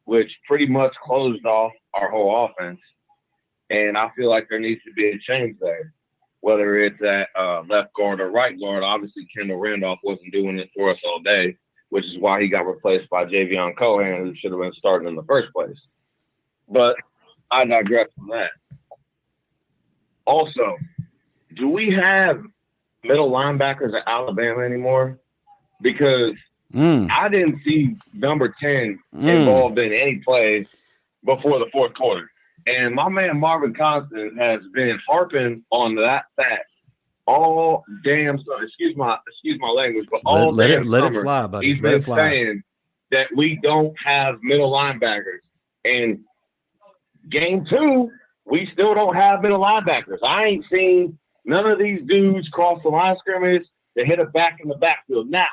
which pretty much closed off our whole offense. And I feel like there needs to be a change there, whether it's at left guard or right guard. Obviously, Kendall Randolph wasn't doing it for us all day, which is why he got replaced by Javion Cohen, who should have been starting in the first place. But I digress from that. Also, do we have middle linebackers at Alabama anymore? Because I didn't see number 10 involved in any play before the fourth quarter. And my man Marvin Constant has been harping on that fact all damn summer. Excuse my language, but all let damn it summer, fly, buddy. He's been saying that we don't have middle linebackers. And game 2, we still don't have middle linebackers. I ain't seen none of these dudes cross the line of scrimmage to hit a back in the backfield. Now,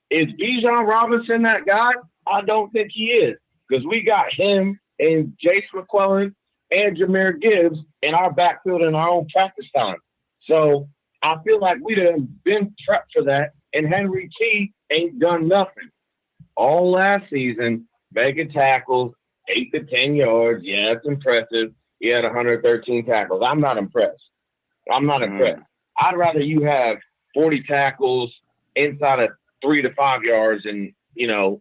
is Bijan Robinson that guy? I don't think he is, because we got him and Jace McClellan and Jahmyr Gibbs in our backfield in our own practice time. So I feel like we'd have been prepped for that, and Henry T ain't done nothing. All last season, making tackles, 8 to 10 yards. Yeah, it's impressive. He had 113 tackles. I'm not impressed. I'd rather you have 40 tackles inside of 3 to 5 yards, and,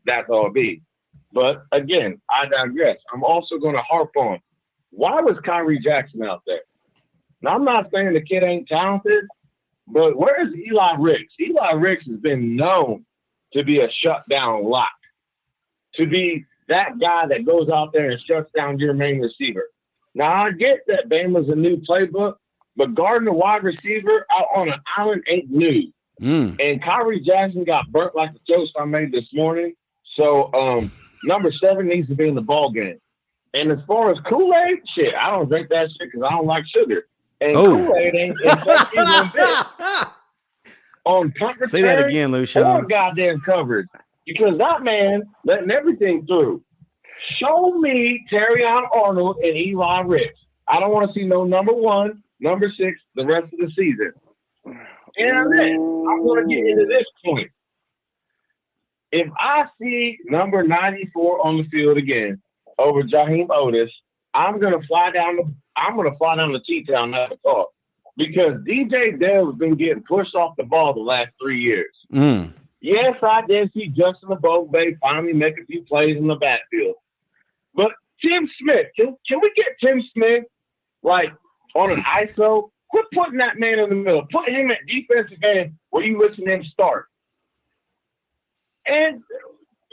that's all it be. But again, I digress. I'm also going to harp on, why was Kyrie Jackson out there? Now, I'm not saying the kid ain't talented, but where is Eli Ricks? Eli Ricks has been known to be a shutdown lock, to be that guy that goes out there and shuts down your main receiver. Now, I get that Bama's a new playbook, but guarding a wide receiver out on an island ain't new. And Kyrie Jackson got burnt like the toast I made this morning. So number 7 needs to be in the ball game. And as far as Kool-Aid, shit, I don't drink that shit because I don't like sugar. And Kool-Aid ain't affecting one bit. On punt return, say that again, Lucian. Or goddamn covered. Because that man letting everything through. Show me Terrion Arnold and Eli Ricks. I don't want to see no number 1, number 6 the rest of the season. And then I'm going to get into this point. If I see number 94 on the field again over Jaheim Otis, I'm going to fly down the T-town not to talk, because DJ Dale has been getting pushed off the ball the last 3 years. Yes, I did see Justin Bay finally make a few plays in the backfield. But Tim Smith, can we get Tim Smith like on an ISO? Quit putting that man in the middle. Put him at defensive end where you listen to him start. And,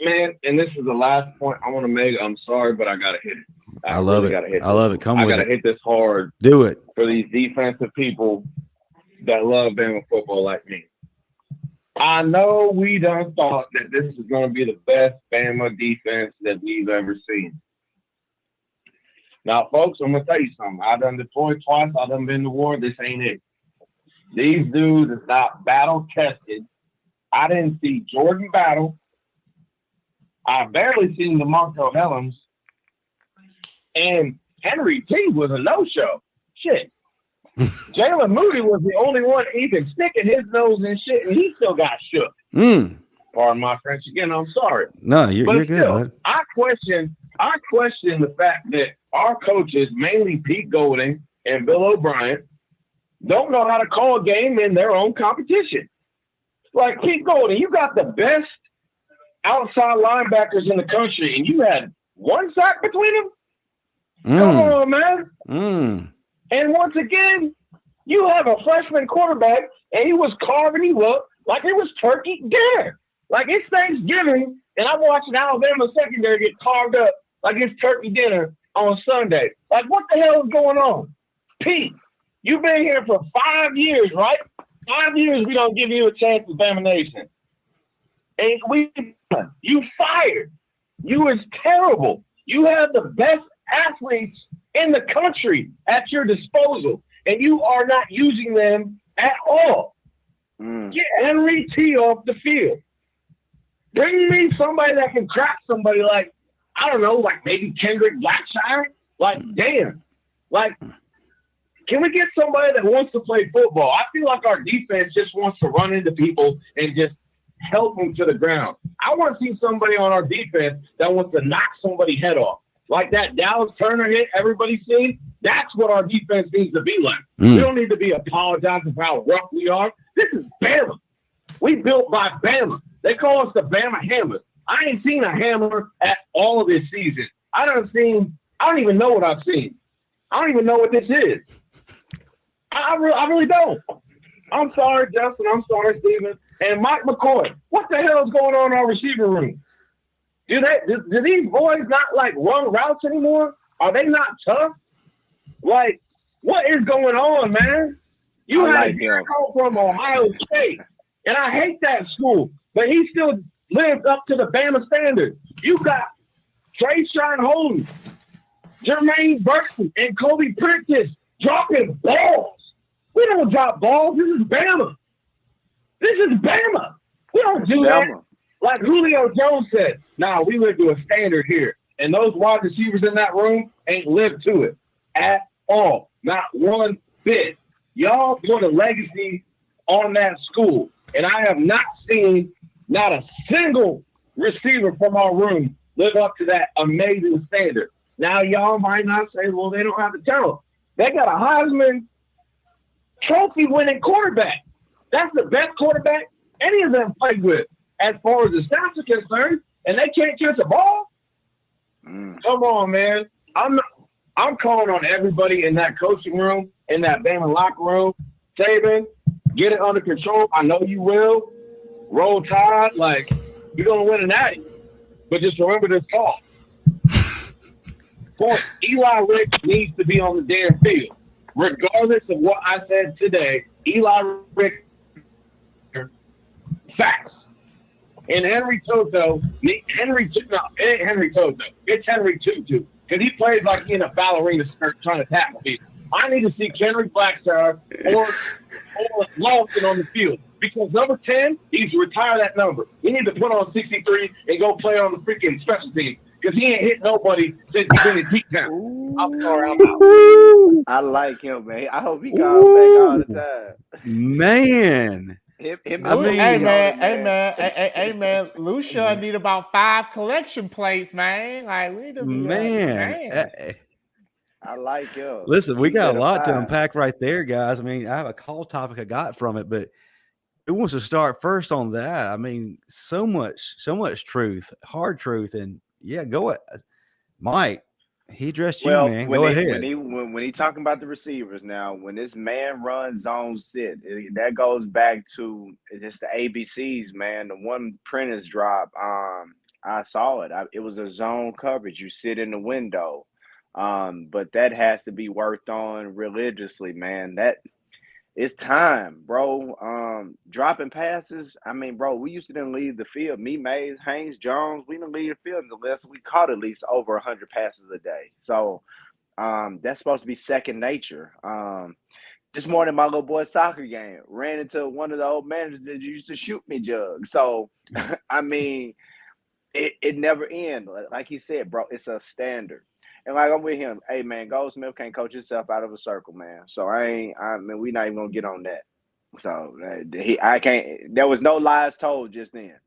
man, and this is the last point I want to make. I'm sorry, but I got to hit it. I love it. I love it. Come with it. I got to hit this hard. Do it. For these defensive people that love Bama football like me. I know we done thought that this is going to be the best Bama defense that we've ever seen. Now, folks, I'm going to tell you something. I done deployed twice. I done been to war. This ain't it. These dudes is not battle-tested. I didn't see Jordan Battle. I barely seen DeMarco Hellams. And Henry T was a no-show. Shit. Jalen Moody was the only one even sticking his nose in shit, and he still got shook. Pardon my French again. I'm sorry. No, you're good, bud. I question the fact that our coaches, mainly Pete Golding and Bill O'Brien, don't know how to call a game in their own competition. Like Pete Golding, you got the best outside linebackers in the country, and you had 1 sack between them? Come on, man. And once again, you have a freshman quarterback, and he was carving you up like it was turkey dinner. Like it's Thanksgiving, and I'm watching Alabama secondary get carved up like it's turkey dinner on Sunday. Like, what the hell is going on? Pete, you've been here for 5 years, right? 5 years we don't give you a chance at Bama Nation. And you fired. You was terrible. You have the best athletes in the country at your disposal, and you are not using them at all. Get Henry T off the field. Bring me somebody that can crack somebody like, I don't know, like maybe Kendrick Blackshire. Like, damn. Like, can we get somebody that wants to play football? I feel like our defense just wants to run into people and just help them to the ground. I want to see somebody on our defense that wants to knock somebody's head off. Like that Dallas Turner hit everybody seen. That's what our defense needs to be like. We don't need to be apologizing for how rough we are. This is Bama. We built by Bama. They call us the Bama Hammers. I ain't seen a hammer at all of this season. I don't even know what I've seen. I don't even know what this is. I really don't. I'm sorry, Justin. I'm sorry, Steven. And Mike McCoy. What the hell is going on in our receiver room? Do these boys not like run routes anymore? Are they not tough? Like, what is going on, man? You had a guy from Ohio State, and I hate that school, but he still lives up to the Bama standard. You got Trayshawn Holden, Jermaine Burton, and Kobe Prentice dropping balls. We don't drop balls. This is Bama. This is Bama. We don't do that. Like Julio Jones said, we live to a standard here. And those wide receivers in that room ain't lived to it at all. Not one bit. Y'all put a legacy on that school. And I have not seen not a single receiver from our room live up to that amazing standard. Now, y'all might not say, well, they don't have the talent. They got a Heisman Trophy winning quarterback. That's the best quarterback any of them played with as far as the stats are concerned, and they can't catch a ball. Come on, man. I'm calling on everybody in that coaching room, in that Bama locker room. Saban, get it under control. I know you will. Roll Tide. Like, you're going to win an Natty. But just remember this call. Point, Eli Ricks needs to be on the damn field. Regardless of what I said today, Eli Ricks, facts. And Henry Toto, it ain't Henry Toto. It's Henry Tutu. Because he plays like he in a ballerina skirt trying to tackle people. I need to see Kendrick Blackstar or Lawson on the field. Because number 10, he needs to retire that number. He needs to put on 63 and go play on the freaking special team. Because he ain't hit nobody since he's been in T-Town. I'm sorry, I'm out. I like him, man. I hope he comes back all the time. Man. Hey man, Lucia need about 5 collection plates, man. Like we need man. I like him. Listen, we got a lot to unpack right there, guys. I mean, I have a call topic I got from it, but it wants to start first on that. I mean, so much truth, hard truth, and yeah, go ahead, Mike. He addressed you, man. Go ahead. When he talking about the receivers now, when this man runs zone sit, that goes back to just the ABCs, man. The one Prentice drop, I saw it. It was a zone coverage. You sit in the window, but that has to be worked on religiously, man. That it's time, bro. Dropping passes. I mean, bro, we used to then leave the field. Me, Mays, Haynes, Jones, we didn't leave the field unless we caught at least over 100 passes a day. So that's supposed to be second nature. This morning, my little boy soccer game ran into one of the old managers that used to shoot me jugs. So, I mean, it never ends. Like he said, bro, it's a standard. And like I'm with him, hey man, Goldsmith can't coach himself out of a circle, man. So we not even gonna get on that. So I can't. There was no lies told just then.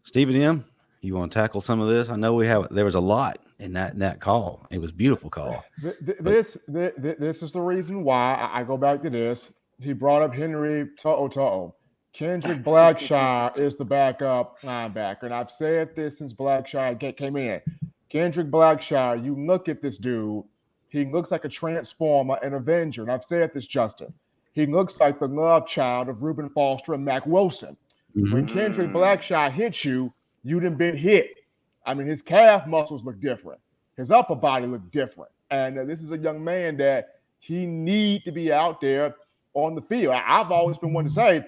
Stephen M., you want to tackle some of this? I know there was a lot in that call. It was a beautiful call. This is the reason why I go back to this. He brought up Henry To'o. Kendrick Blackshire is the backup linebacker, and I've said this since Blackshire came in. Kendrick Blackshire, you look at this dude, he looks like a transformer, an Avenger. And I've said this, Justin. He looks like the love child of Reuben Foster and Mac Wilson. Mm-hmm. When Kendrick Blackshire hits you, you done been hit. I mean, his calf muscles look different. His upper body look different. And this is a young man that he need to be out there on the field. I've always been one to say,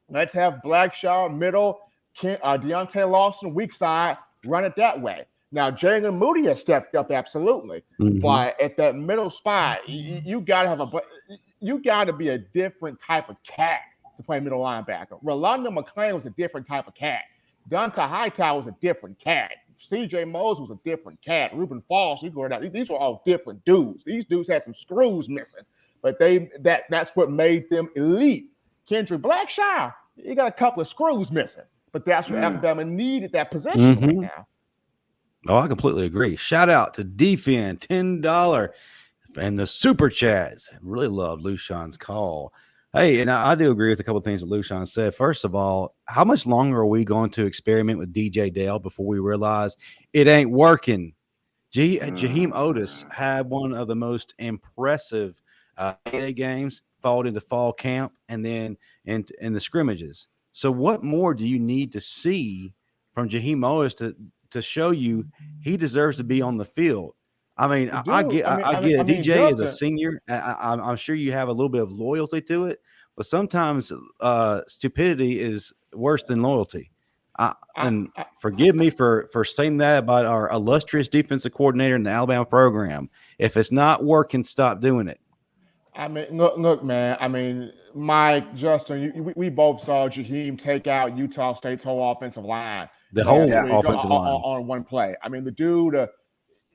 let's have Blackshire middle, Deontay Lawson weak side, run it that way. Now, Jalen Moody has stepped up absolutely, but at that middle spot, you gotta be a different type of cat to play middle linebacker. Rolando McClain was a different type of cat. Dante Hightower was a different cat. C.J. Mose was a different cat. Reuben Falls, these were all different dudes. These dudes had some screws missing, but that's what made them elite. Kendrick Blackshire, he got a couple of screws missing, but that's what Alabama needed that position right now. Oh, I completely agree. Shout out to DFIN, $10 and the super chats. Really love Lushan's call. Hey, and I do agree with a couple of things that Lushan said. First of all, how much longer are we going to experiment with DJ Dale before we realize it ain't working? Jaheim Otis had one of the most impressive games, fought into fall camp, and then in the scrimmages. So what more do you need to see from Jaheim Otis to show you he deserves to be on the field? I mean, I get it. DJ is a senior. I'm sure you have a little bit of loyalty to it, but sometimes stupidity is worse than loyalty. And forgive me for saying that about our illustrious defensive coordinator in the Alabama program. If it's not working, stop doing it. I mean, look, man. I mean, Mike, Justin, we both saw Jaheim take out Utah State's whole offensive line. The whole offensive line on one play. I mean, the dude,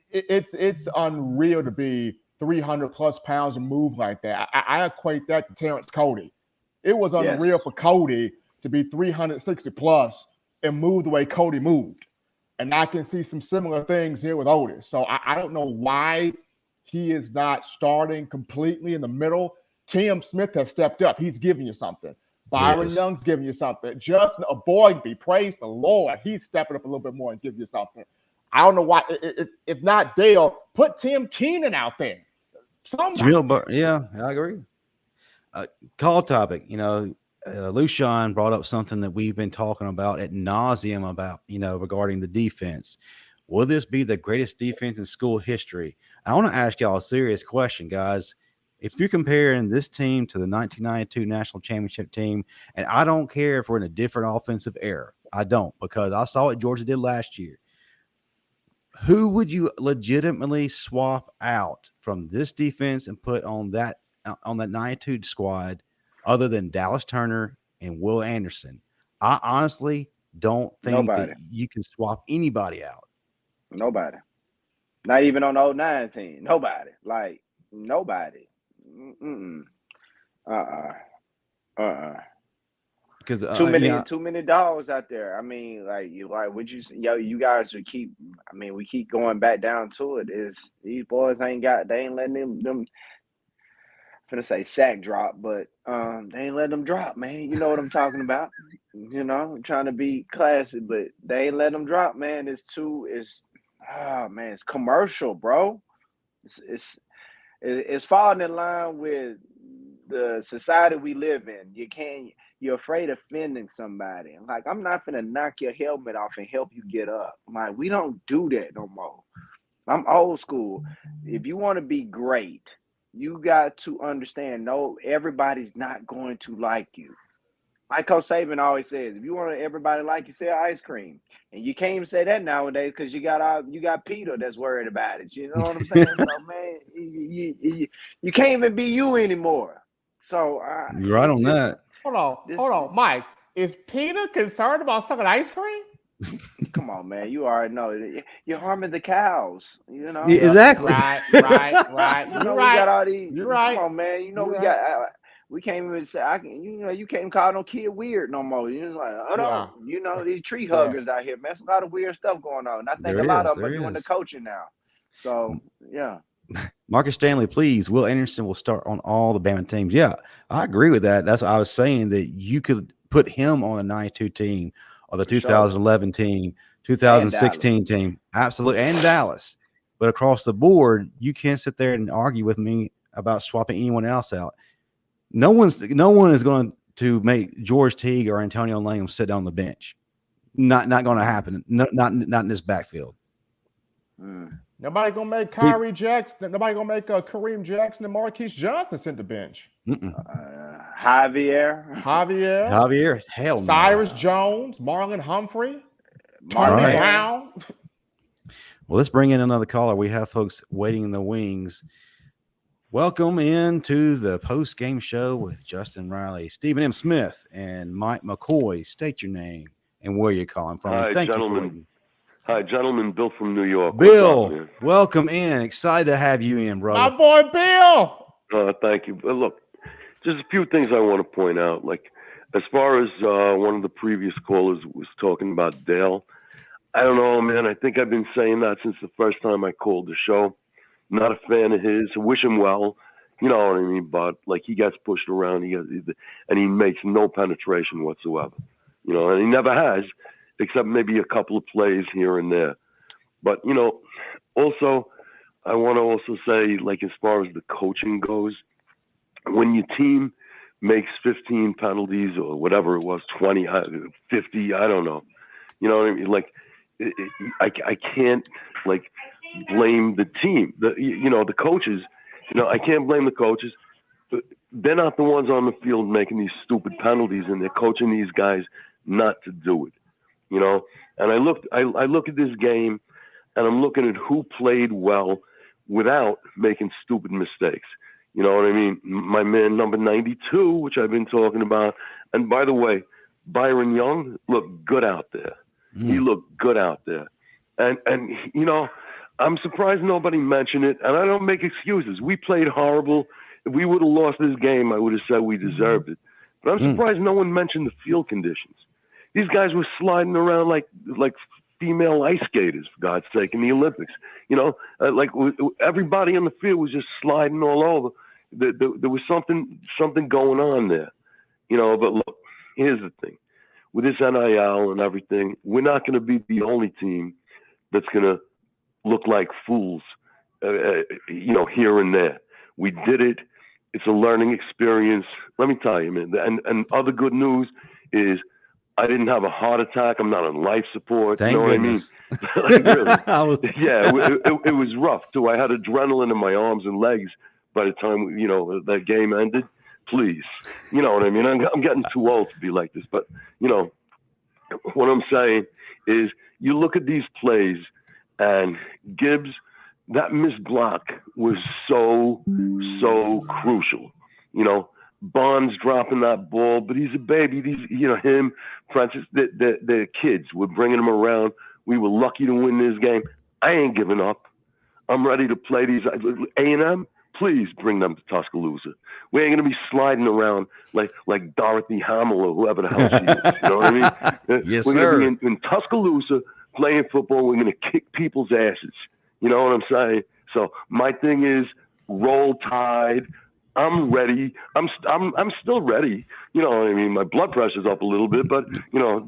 it's unreal to be 300 plus pounds and move like that. I equate that to Terrence Cody. It was unreal for Cody to be 360 plus and move the way Cody moved. And I can see some similar things here with Otis. So I don't know why he is not starting completely in the middle. Tim Smith has stepped up. He's giving you something. Byron Young's giving you something. Justin Boyd, praise the Lord. He's stepping up a little bit more and giving you something. I don't know why. If not Dale, put Tim Keenan out there. Somebody. Yeah, I agree. Call topic. Lucian brought up something that we've been talking about ad nauseum about, regarding the defense. Will this be the greatest defense in school history? I want to ask y'all a serious question, guys. If you're comparing this team to the 1992 national championship team, and I don't care if we're in a different offensive era, I don't, because I saw what Georgia did last year. Who would you legitimately swap out from this defense and put on that 92 squad other than Dallas Turner and Will Anderson? I honestly don't think that you can swap anybody out. Nobody. Not even on the 09 team. Nobody. Like, nobody. Because too many dogs out there. I mean, you guys would keep. I mean, we keep going back down to it. Is these boys they ain't letting them. I'm finna say sack drop, but they ain't letting them drop, man. You know what I'm talking about. I'm trying to be classy, but they ain't letting them drop, man. It's commercial, bro. It's falling in line with the society we live in. You're afraid of offending somebody. Like, I'm not gonna knock your helmet off and help you get up. Like, we don't do that no more. I'm old school. If you want to be great, you got to understand, no, everybody's not going to like you. Like Coach Saban always says, if you want everybody to like you, sell ice cream. And you can't even say that nowadays because you got Peter that's worried about it. You know what I'm saying? So, man, you can't even be you anymore. So you're right on that. Hold on, Mike. Is Peter concerned about sucking ice cream? Come on, man. You already know you're harming the cows. Yeah, exactly. Right. You're right. We got all these. You're right. Come on, man. We can't even say you can't call no kid weird no more. You're just like, hold on. These tree huggers out here, man. There's a lot of weird stuff going on. And I think a lot of them are doing the coaching now. So yeah. Marcus Stanley, please. Will Anderson will start on all the Bama teams. Yeah, I agree with that. That's what I was saying, that you could put him on a 92 team or the 2011 team, 2016 team. Absolutely. And Dallas. But across the board, you can't sit there and argue with me about swapping anyone else out. No one is going to make George Teague or Antonio Langham sit on the bench. Not going to happen. No, not in this backfield. Nobody gonna make Tyree Jackson. Nobody gonna make Kareem Jackson and Marquise Johnson sit the bench. Javier. Hell no. Cyrus Jones, Marlon Humphrey, Tony Brown. Well, let's bring in another caller. We have folks waiting in the wings. Welcome into the post-game show with Justin Riley, Stephen M. Smith, and Mike McCoy. State your name and where you're calling from. Hi, gentlemen. Hi, gentlemen. Bill from New York. Bill, welcome in. Excited to have you in, brother. My boy, Bill. Thank you. Look, just a few things I want to point out. Like, as far as one of the previous callers was talking about Dale, I don't know, man. I think I've been saying that since the first time I called the show. Not a fan of his. I wish him well. You know what I mean? But, like, he gets pushed around, and he makes no penetration whatsoever. And he never has, except maybe a couple of plays here and there. But, also, I want to also say, like, as far as the coaching goes, when your team makes 15 penalties or whatever it was, 20, 50, I don't know. You know what I mean? Like, I can't, like, blame the team. The coaches, I can't blame the coaches. They're not the ones on the field making these stupid penalties, and they're coaching these guys not to do it. And I look at this game, and I'm looking at who played well without making stupid mistakes. You know what I mean? My man, number 92, which I've been talking about. And by the way, Byron Young looked good out there. He looked good out there. And I'm surprised nobody mentioned it. And I don't make excuses. We played horrible. If we would have lost this game, I would have said we deserved it. But I'm surprised no one mentioned the field conditions. These guys were sliding around like female ice skaters, for God's sake, in the Olympics. Like everybody on the field was just sliding all over. There was something going on there. But look, here's the thing. With this NIL and everything, we're not going to be the only team that's going to look like fools, here and there. We did it. It's a learning experience. Let me tell you, man. And other good news is I didn't have a heart attack. I'm not on life support. Thank you know goodness. what I mean? Like, really. Yeah, it was rough, too. I had adrenaline in my arms and legs by the time, that game ended. Please. You know what I mean? I'm getting too old to be like this. But, what I'm saying is you look at these plays, and Gibbs, that missed block was so crucial. Bonds dropping that ball, but he's a baby. Him, Francis, the kids. We're bringing him around. We were lucky to win this game. I ain't giving up. I'm ready to play these. A&M, please bring them to Tuscaloosa. We ain't gonna be sliding around like Dorothy Hamill or whoever the hell she is. You know what I mean? Yes, we're sir. gonna be in Tuscaloosa playing football. We're gonna kick people's asses. You know what I'm saying? So my thing is roll Tide. I'm ready. I'm still ready. You know what I mean? My blood pressure's up a little bit, but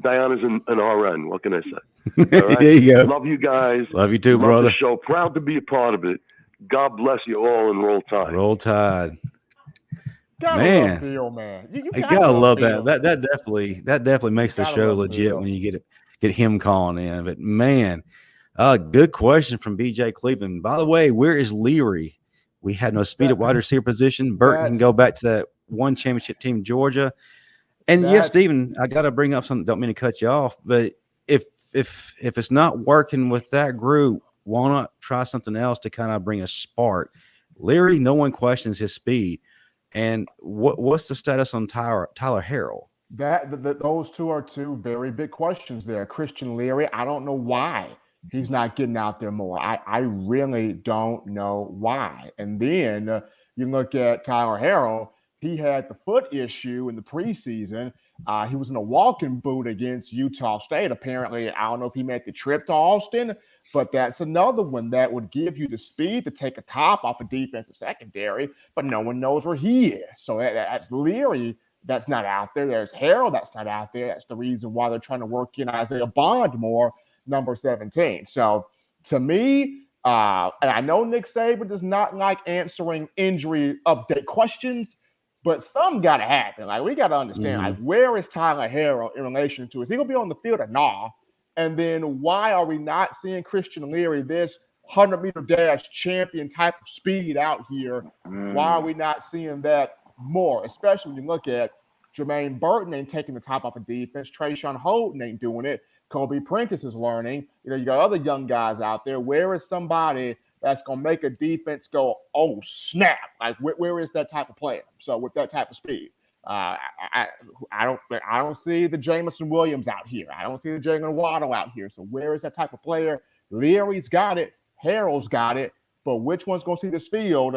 Diana's an RN. What can I say? All right? There you go. Love you guys. Love you too, Love brother. the show. Proud to be a part of it. God bless you all and roll Tide. Roll Tide. Gotta Man. love Phil, man. You I gotta love Phil. that. That definitely makes the Gotta show love legit Phil. when you get him calling in. But man, good question from BJ Cleveland. By the way, where is Leary? We had no speed at wide receiver position. Burton can go back to that one championship team, Georgia. And yes, Stephen, I got to bring up something. Don't mean to cut you off, but if it's not working with that group, why not try something else to kind of bring a spark? Leary, no one questions his speed. And what's the status on Tyler Harrell? Those two are two very big questions there. Christian Leary, I don't know why he's not getting out there more. I really don't know why. And then you look at Tyler Harrell, he had the foot issue in the preseason. He was in a walking boot against Utah State. Apparently, I don't know if he made the trip to Austin, but that's another one that would give you the speed to take a top off a defensive secondary, but no one knows where he is. So that's Leary that's not out there. There's Harrell that's not out there. That's the reason why they're trying to work in Isaiah Bond more, number 17. So to me, and I know Nick Saban does not like answering injury update questions, but some got to happen. Like, we got to understand, like, where is Tyler Harrell in relation to? Is he going to be on the field or not? And then why are we not seeing Christian Leary, this 100-meter dash champion type of speed out here? Why are we not seeing that more? Especially when you look at Jermaine Burton ain't taking the top off of defense. Trayshawn Holden ain't doing it. Kobe Prentice is learning. You got other young guys out there. Where is somebody that's going to make a defense go, oh, snap? Like, where is that type of player? So with that type of speed, I don't see the Jamison Williams out here. I don't see the Jalen Waddle out here. So where is that type of player? Leary's got it. Harrell's got it. But which one's going to see this field?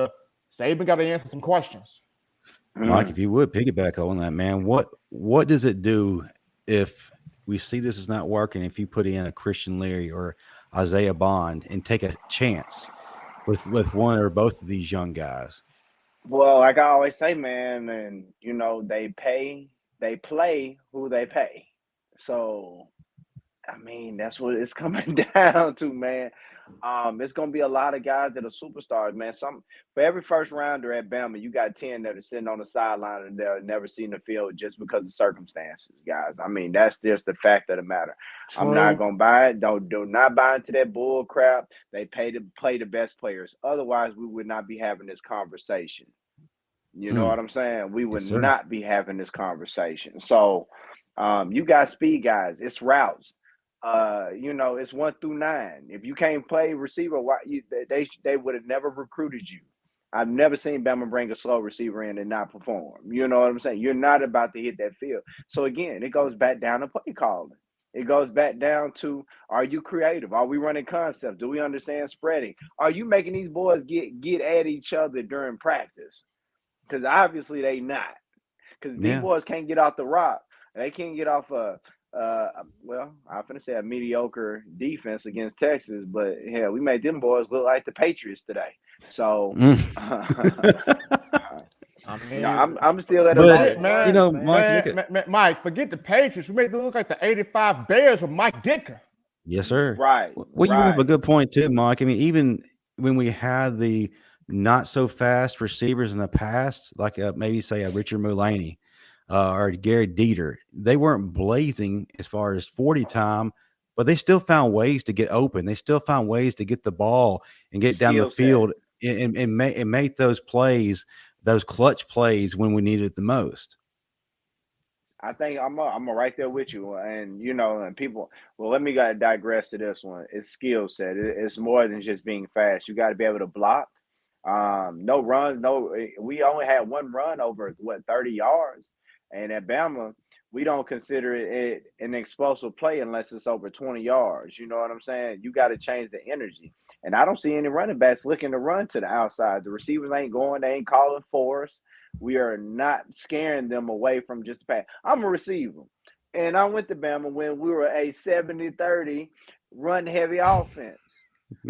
Saban got to answer some questions. Mike, if you would piggyback on that, man, what does it do if we see this is not working, if you put in a Christian Leary or Isaiah Bond and take a chance with one or both of these young guys? Well, like I always say, man, and they play who they pay. So, I mean, that's what it's coming down to, man. It's gonna be a lot of guys that are superstars, man. For every first rounder at Bama, you got 10 that are sitting on the sideline and they'll never seen the field just because of circumstances, guys. I mean, that's just the fact of the matter. True. I'm not gonna buy it. Do not buy into that bull crap. They pay to play the best players. Otherwise, we would not be having this conversation. You know what I'm saying? We would not be having this conversation. So, you got speed guys. It's routes. It's 1 through 9. If you can't play receiver, they would have never recruited you. I've never seen Bama bring a slow receiver in and not perform. You know what I'm saying? You're not about to hit that field. So again, it goes back down to play calling. It goes back down to, are you creative? Are we running concepts? Do we understand spreading? Are you making these boys get at each other during practice? Because obviously they not. Because these boys can't get off the rock. They can't get off I'm finna say a mediocre defense against Texas, but hell, we made them boys look like the Patriots today. So I'm still at Mike, forget the Patriots. We made them look like the '85 Bears with Mike Ditka. Yes, sir. Right, Well, you bring up a right. good point too, Mike. I mean, even when we had the not so fast receivers in the past, like maybe say a Richard Mulaney or Gary Dieter, they weren't blazing as far as 40 time, but they still found ways to get open. They still found ways to get the ball and get down the Skill set. field and make those plays, those clutch plays when we needed it the most. I think I'm right there with you, and and people. Well, let me digress to this one. It's skill set. It's more than just being fast. You got to be able to block. No run. No, we only had one run over 30 yards, and at Bama, we don't consider it an explosive play unless it's over 20 yards. You know what I'm saying? You got to change the energy, and I don't see any running backs looking to run to the outside. The receivers ain't going. They ain't calling for us. We are not scaring them away from just pass. I'm a receiver, and I went to Bama when we were a 70-30 run-heavy offense.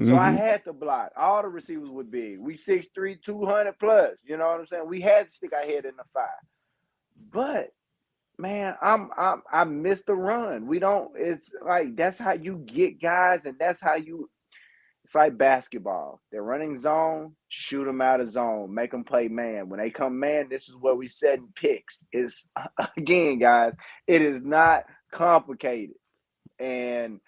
So I had to block. All the receivers were big. We 6'3", 200 plus. You know what I'm saying? We had to stick our head in the fire. But man, I missed the run. We don't. It's like that's how you get guys, and that's how you. It's like basketball. They're running zone, shoot them out of zone, make them play man. When they come man, this is where we setting picks. It's again, guys, it is not complicated. And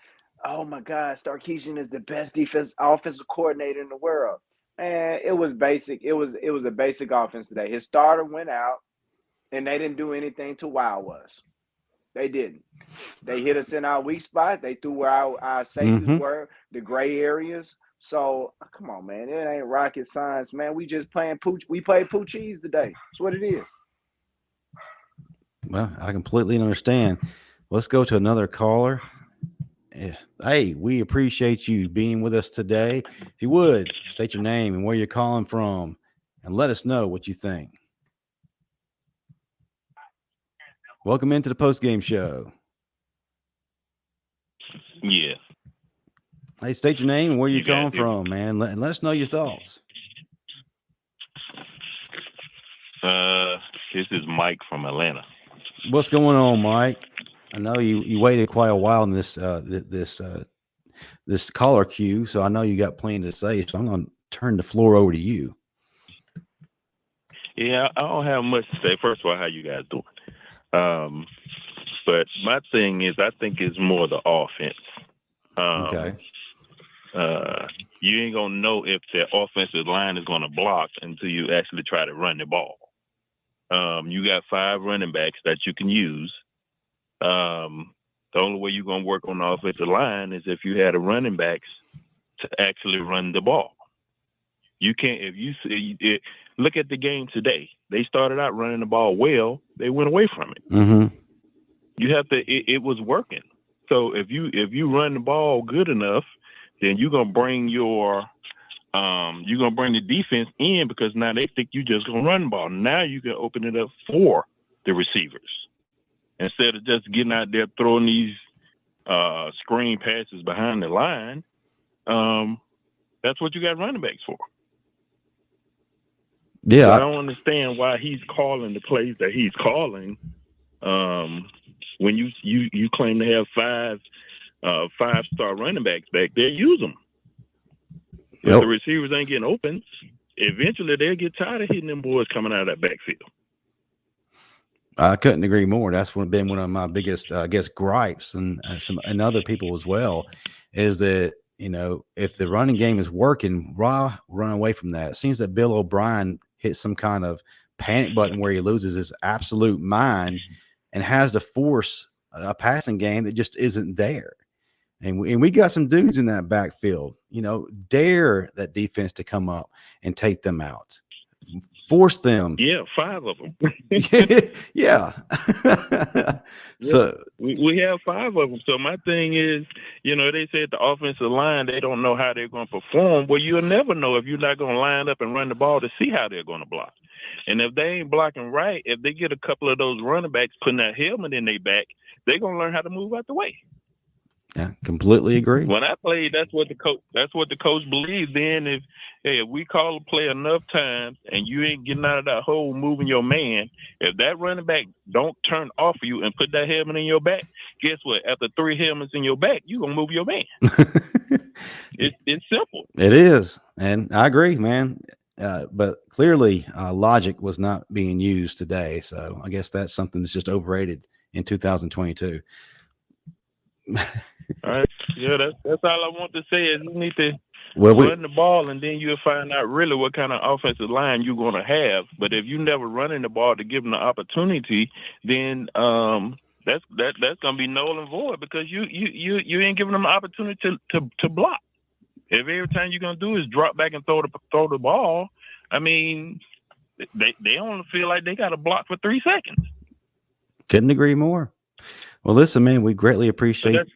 oh my God, Sarkisian is the best offensive coordinator in the world. And it was basic. It was a basic offense today. His starter went out, and they didn't do anything to wow us. They didn't. They hit us in our weak spot. They threw where our safeties were, the gray areas. So come on, man. It ain't rocket science, man. We just playing pooch. We played poochies today. That's what it is. Well, I completely understand. Let's go to another caller. Hey, we appreciate you being with us today. If you would, state your name and where you're calling from and let us know what you think. Welcome into the post-game show. Yeah. Hey, state your name and where you're calling do. from, man. Let us know your thoughts. This is Mike from Atlanta. What's going on, Mike? I know you waited quite a while in this this caller queue, so I know you got plenty to say. So I'm going to turn the floor over to you. Yeah, I don't have much to say. First of all, how you guys doing? But my thing is, I think it's more the offense. Okay. You ain't gonna know if the offensive line is gonna block until you actually try to run the ball. You got 5 running backs that you can use. The only way you're gonna work on the offensive line is if you had a running backs to actually run the ball. You can't. If you see, look at the game today. They started out running the ball well. They went away from it. Mm-hmm. You have to. It was working. So if you run the ball good enough, then you're gonna bring the defense in because now they think you just gonna run the ball. Now you can open it up for the receivers instead of just getting out there throwing these screen passes behind the line. That's what you got running backs for. Yeah, so I don't understand why he's calling the plays that he's calling. When you claim to have 5-star running backs back there, use them. But the receivers ain't getting open. Eventually, they'll get tired of hitting them boys coming out of that backfield. I couldn't agree more. That's been one of my biggest, gripes, and other people as well, is that if the running game is working, run away from that. It seems that Bill O'Brien hit some kind of panic button where he loses his absolute mind and has to force a passing game that just isn't there. And we got some dudes in that backfield, dare that defense to come up and take them out. Force them. Yeah, 5 of them. Yeah. So we have 5 of them. So my thing is, they said the offensive line, they don't know how they're going to perform. Well, you'll never know if you're not going to line up and run the ball to see how they're going to block. And if they ain't blocking right, if they get a couple of those running backs putting that helmet in their back, they're going to learn how to move out the way. Yeah, completely agree. When I played, that's what the coach believes in. If we call a play enough times and you ain't getting out of that hole, moving your man, if that running back don't turn off of you and put that helmet in your back, guess what? After 3 helmets in your back, you gonna move your man. It's simple. It is, and I agree, man. But clearly, logic was not being used today. So I guess that's something that's just overrated in 2022. All right. Yeah, that's all I want to say is you need to Well, run the ball, and then you'll find out really what kind of offensive line you're going to have. But if you never running the ball to give them the opportunity, then that's going to be null and void because you ain't giving them the opportunity to block. If every time you're going to do is drop back and throw the ball, I mean, they only feel like they got to block for 3 seconds. Couldn't agree more. Well, listen, man, we greatly appreciate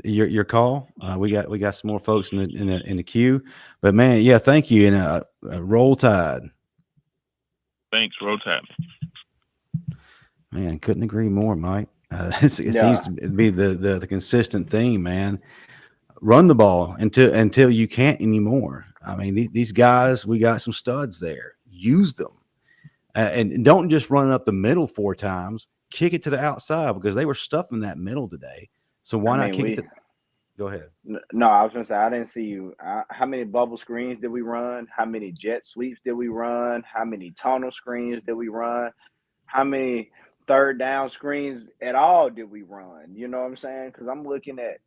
your call. We got some more folks in the queue, but man, yeah, thank you. And Roll Tide. Thanks, Roll Tide. Man, couldn't agree more, Mike. It seems to be the consistent theme, man. Run the ball until you can't anymore. I mean, these guys, we got some studs there. Use them, and don't just run it up the middle 4 times. Kick it to the outside because they were stuffing that middle today. So why not kick it? Go ahead. No, I was gonna say I didn't see you. How many bubble screens did we run? How many jet sweeps did we run? How many tunnel screens did we run? How many third down screens at all did we run? You know what I'm saying? Because I'm looking at,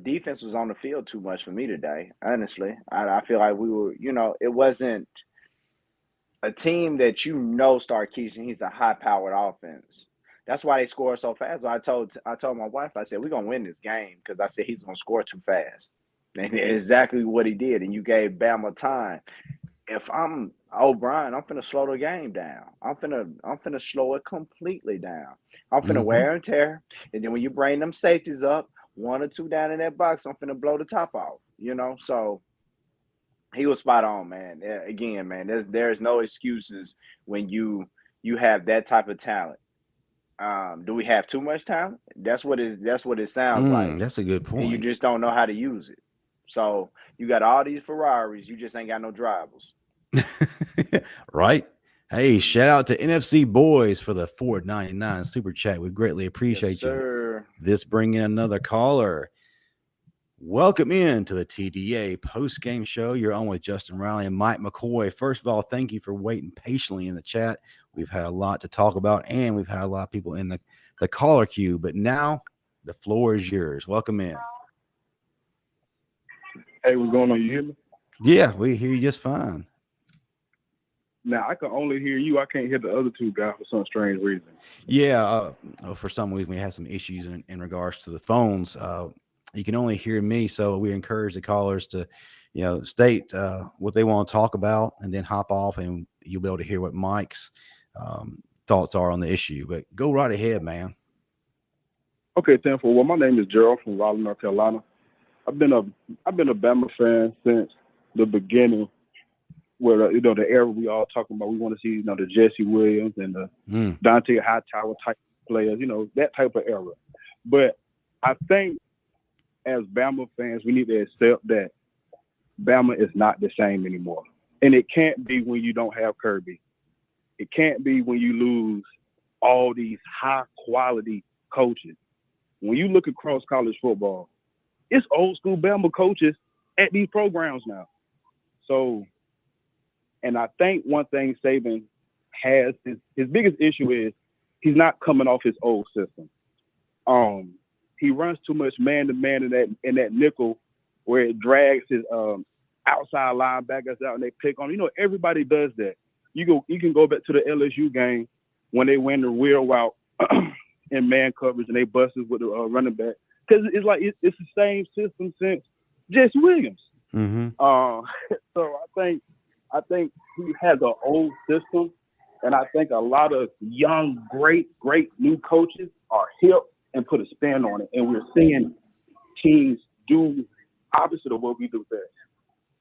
defense was on the field too much for me today. Honestly, I feel like we were, it wasn't a team that start Keisha. He's a high-powered offense. That's why they score so fast. So I told my wife, I said, we're gonna win this game because I said he's gonna score too fast. And exactly what he did. And you gave Bama time. If I'm O'Brien, I'm finna slow the game down. I'm finna slow it completely down. I'm finna wear and tear. And then when you bring them safeties up, 1 or 2 down in that box, I'm finna blow the top off. So he was spot on, man. Again, man, there's no excuses when you have that type of talent. Do we have too much talent? That's what it sounds like. That's a good point. And you just don't know how to use it. So you got all these Ferraris, you just ain't got no drivers. Right. Hey, shout out to NFC Boys for the $4.99 super chat. We greatly appreciate you. This bringing another caller. Welcome in to the TDA post-game show. You're on with Justin Riley and Mike McCoy. First of all, thank you for waiting patiently in the chat. We've had a lot to talk about, and we've had a lot of people in the caller queue. But now the floor is yours. Welcome in. Hey, what's going on? You hear me? Yeah, we hear you just fine. Now, I can only hear you. I can't hear the other 2 guys for some strange reason. Yeah, for some reason we had some issues in regards to the phones. You can only hear me, so we encourage the callers to, state what they want to talk about and then hop off, and you'll be able to hear what Mike's thoughts are on the issue. But go right ahead, man. Okay, Tenfold. Well, my name is Gerald from Raleigh, North Carolina. I've been a Bama fan since the beginning, where the era we all talking about. We want to see the Jesse Williams and the Dante Hightower type players, that type of era. But I think as Bama fans, we need to accept that Bama is not the same anymore. And it can't be when you don't have Kirby. It can't be when you lose all these high-quality coaches. When you look across college football, it's old-school Bama coaches at these programs now. So, and I think one thing Saban has, his biggest issue is he's not coming off his old system. He runs too much man-to-man in that nickel where it drags his outside linebackers out and they pick on. Everybody does that. You can go back to the LSU game when they win the wheel route in man coverage and they busted with the running back. Because it's like it's the same system since Jesse Williams. Mm-hmm. So I think he has an old system, and I think a lot of young, great new coaches are hip and put a spin on it, and we're seeing teams do opposite of what we do best.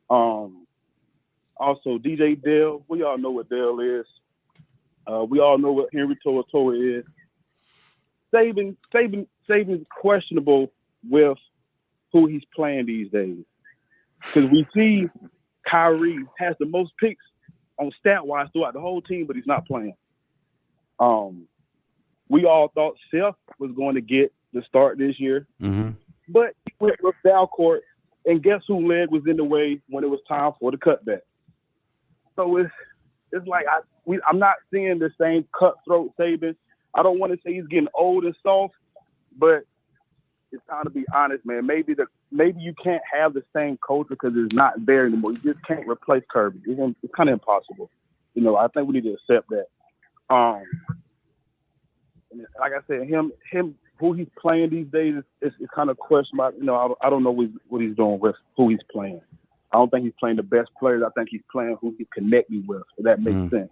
Also, DJ Dale, we all know what Dale is. We all know what Henry To'oTo'o is. Saban's questionable with who he's playing these days. Because we see Kyrie has the most picks on stat-wise throughout the whole team, but he's not playing. We all thought Seth was going to get the start this year, but he went with Dalcourt, and guess who leg was in the way when it was time for the cutback? So it's like I'm not seeing the same cutthroat Saban. I don't want to say he's getting old and soft, but it's time to be honest, man. Maybe you can't have the same culture because it's not there anymore. You just can't replace Kirby. It's kind of impossible. You know, I think we need to accept that. And like I said, him, who he's playing these days is kind of question mark. You know, I don't know what he's doing with who he's playing. I don't think he's playing the best players. I think he's playing who he's connecting with. If that makes sense.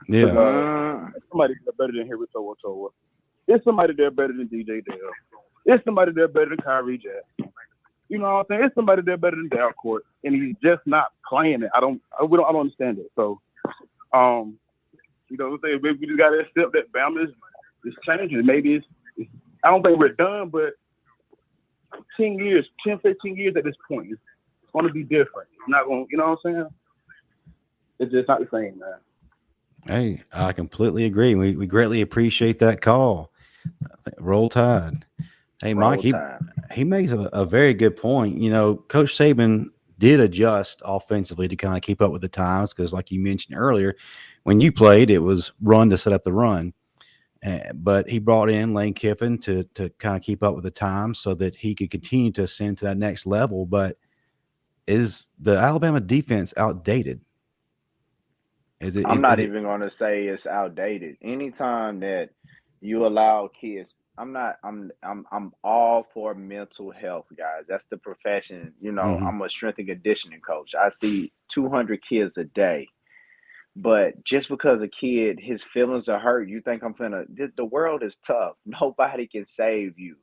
Yeah. Somebody there better than Henry Toa. There's somebody there better than DJ Dale. There's somebody there better than Kyrie Jackson. You know what I'm saying? There's somebody there better than Dalcourt, and he's just not playing it. I don't understand it. So, you know, maybe we just gotta accept that Bama is changing. Maybe it's I don't think we're done, but 10 years, 10, 15 years at this point, it's going to be different. It's not going, you know what I'm saying? It's just not the same, man. Hey, I completely agree. We greatly appreciate that call. Roll Tide. Hey, Mike, he makes a very good point. You know, Coach Saban did adjust offensively to kind of keep up with the times because, like you mentioned earlier, when you played, it was run to set up the run. But he brought in Lane Kiffin to kind of keep up with the times so that he could continue to ascend to that next level. But is the Alabama defense outdated? I'm not even going to say it's outdated. Anytime that you allow kids, I'm all for mental health, guys. That's the profession. You know, I'm a strength and conditioning coach. I see 200 kids a day. But just because a kid, his feelings are hurt, you think the world is tough. Nobody can save you.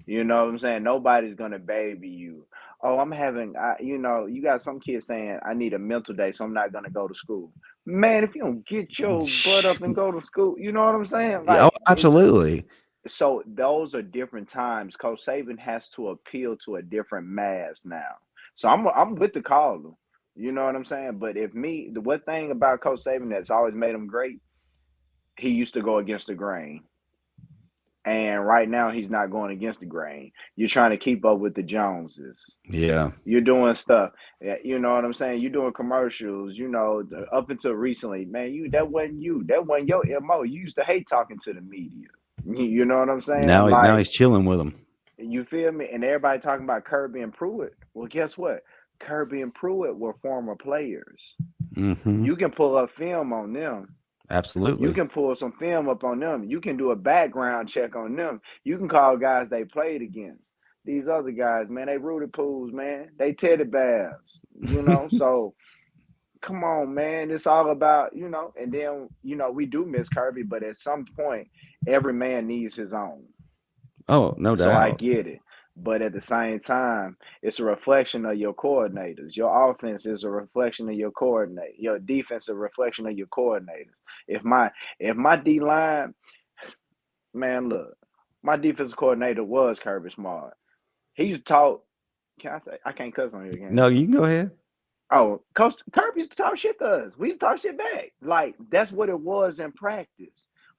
You know what I'm saying? Nobody's going to baby you. Oh, you got some kids saying, I need a mental day, so I'm not going to go to school. Man, if you don't get your butt up and go to school, you know what I'm saying? Like, oh, absolutely. So those are different times. Coach Saban has to appeal to a different mass now. So I'm with the caller. You know what I'm saying? But the one thing about Coach Saban that's always made him great, he used to go against the grain. And right now he's not going against the grain. You're trying to keep up with the Joneses. Yeah. You're doing stuff. You know what I'm saying? You're doing commercials, you know, up until recently, man, that wasn't you. That wasn't your MO. You used to hate talking to the media. You know what I'm saying? Now he's chilling with them. You feel me? And everybody talking about Kirby and Pruitt. Well, guess what? Kirby and Pruitt were former players. You can pull up film on them. Absolutely. You can pull some film up on them. You can do a background check on them. You can call guys they played against. These other guys, man, they rooted pools, man. They teddy bears, you know? So, come on, man. It's all about, you know, and then, you know, we do miss Kirby, but at some point, every man needs his own. Oh, no doubt. So I get it. But at the same time, it's a reflection of your coordinators. Your offense is a reflection of your coordinator. Your defense is a reflection of your coordinators. If my D-line, man, look, my defensive coordinator was Kirby Smart. He's taught, can I say, I can't cuss on you again. No, you can go ahead. Oh, Coach Kirby used to talk shit to us. We used to talk shit back. Like, that's what it was in practice.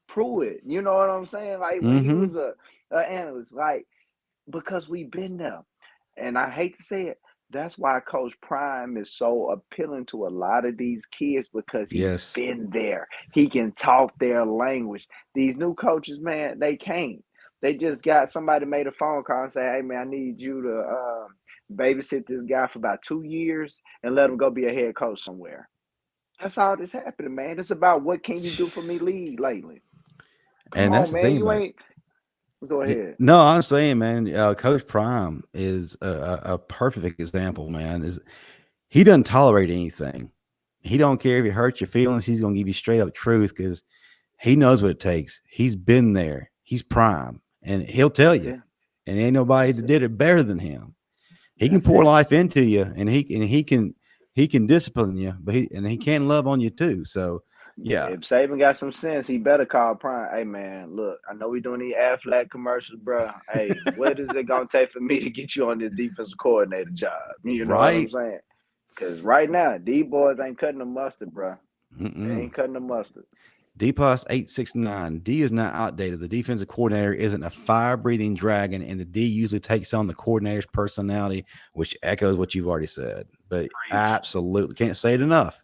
Pruitt, you know what I'm saying? Like, when he was an analyst, like, because we've been there. And I hate to say it, that's why Coach Prime is so appealing to a lot of these kids because he's been there. He can talk their language. These new coaches, man, they can't. They just got somebody made a phone call and say, hey, man, I need you to babysit this guy for about 2 years and let him go be a head coach somewhere. That's all that's happening, man. It's about what can you do for me lately. That's man. the thing You about ain't. Go ahead. No, I'm saying, man, Coach Prime is a perfect example, man. He doesn't tolerate anything. He don't care if it hurts your feelings. He's going to give you straight up truth because he knows what it takes. He's been there. He's Prime, and he'll tell you. And ain't nobody that did it better than him. He can pour life into you, and he can discipline you, but he can love on you too. So Yeah. If Saban got some sense, he better call Prime. Hey man, look, I know we doing these Aflac commercials, bro. Hey, what is it gonna take for me to get you on this defensive coordinator job? You know what I'm Right. saying? Because right now, these boys ain't cutting the mustard, bro. They Mm-mm. ain't cutting the mustard. DPOS 869. D is not outdated. The defensive coordinator isn't a fire-breathing dragon, and the D usually takes on the coordinator's personality, which echoes what you've already said. But absolutely can't say it enough.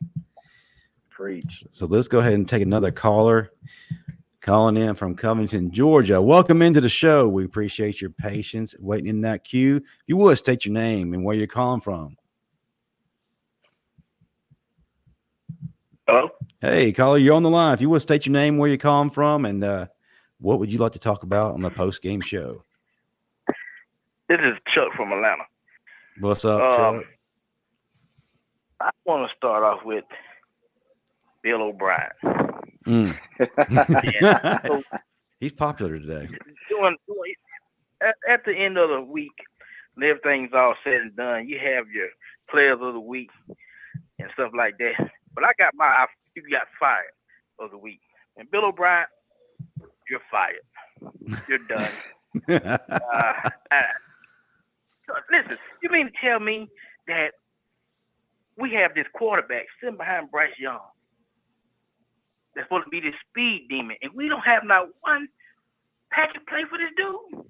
Preach. So let's go ahead and take another caller. Calling in from Covington, Georgia. Welcome into the show. We appreciate your patience waiting in that queue. If you would, state your name and where you're calling from. Hello? Hey, caller, you're on the line. If you would, state your name, where you're calling from, and what would you like to talk about on the post-game show? This is Chuck from Atlanta. What's up, Chuck? I want to start off with Bill O'Brien. Yeah, so, he's popular today. At the end of the week, when everything's all said and done, you have your players of the week and stuff like that. But I got you got fired of the week. And Bill O'Brien, you're fired. You're done. Listen, you mean to tell me that we have this quarterback sitting behind Bryce Young that's supposed to be this speed demon, and we don't have not one package play for this dude?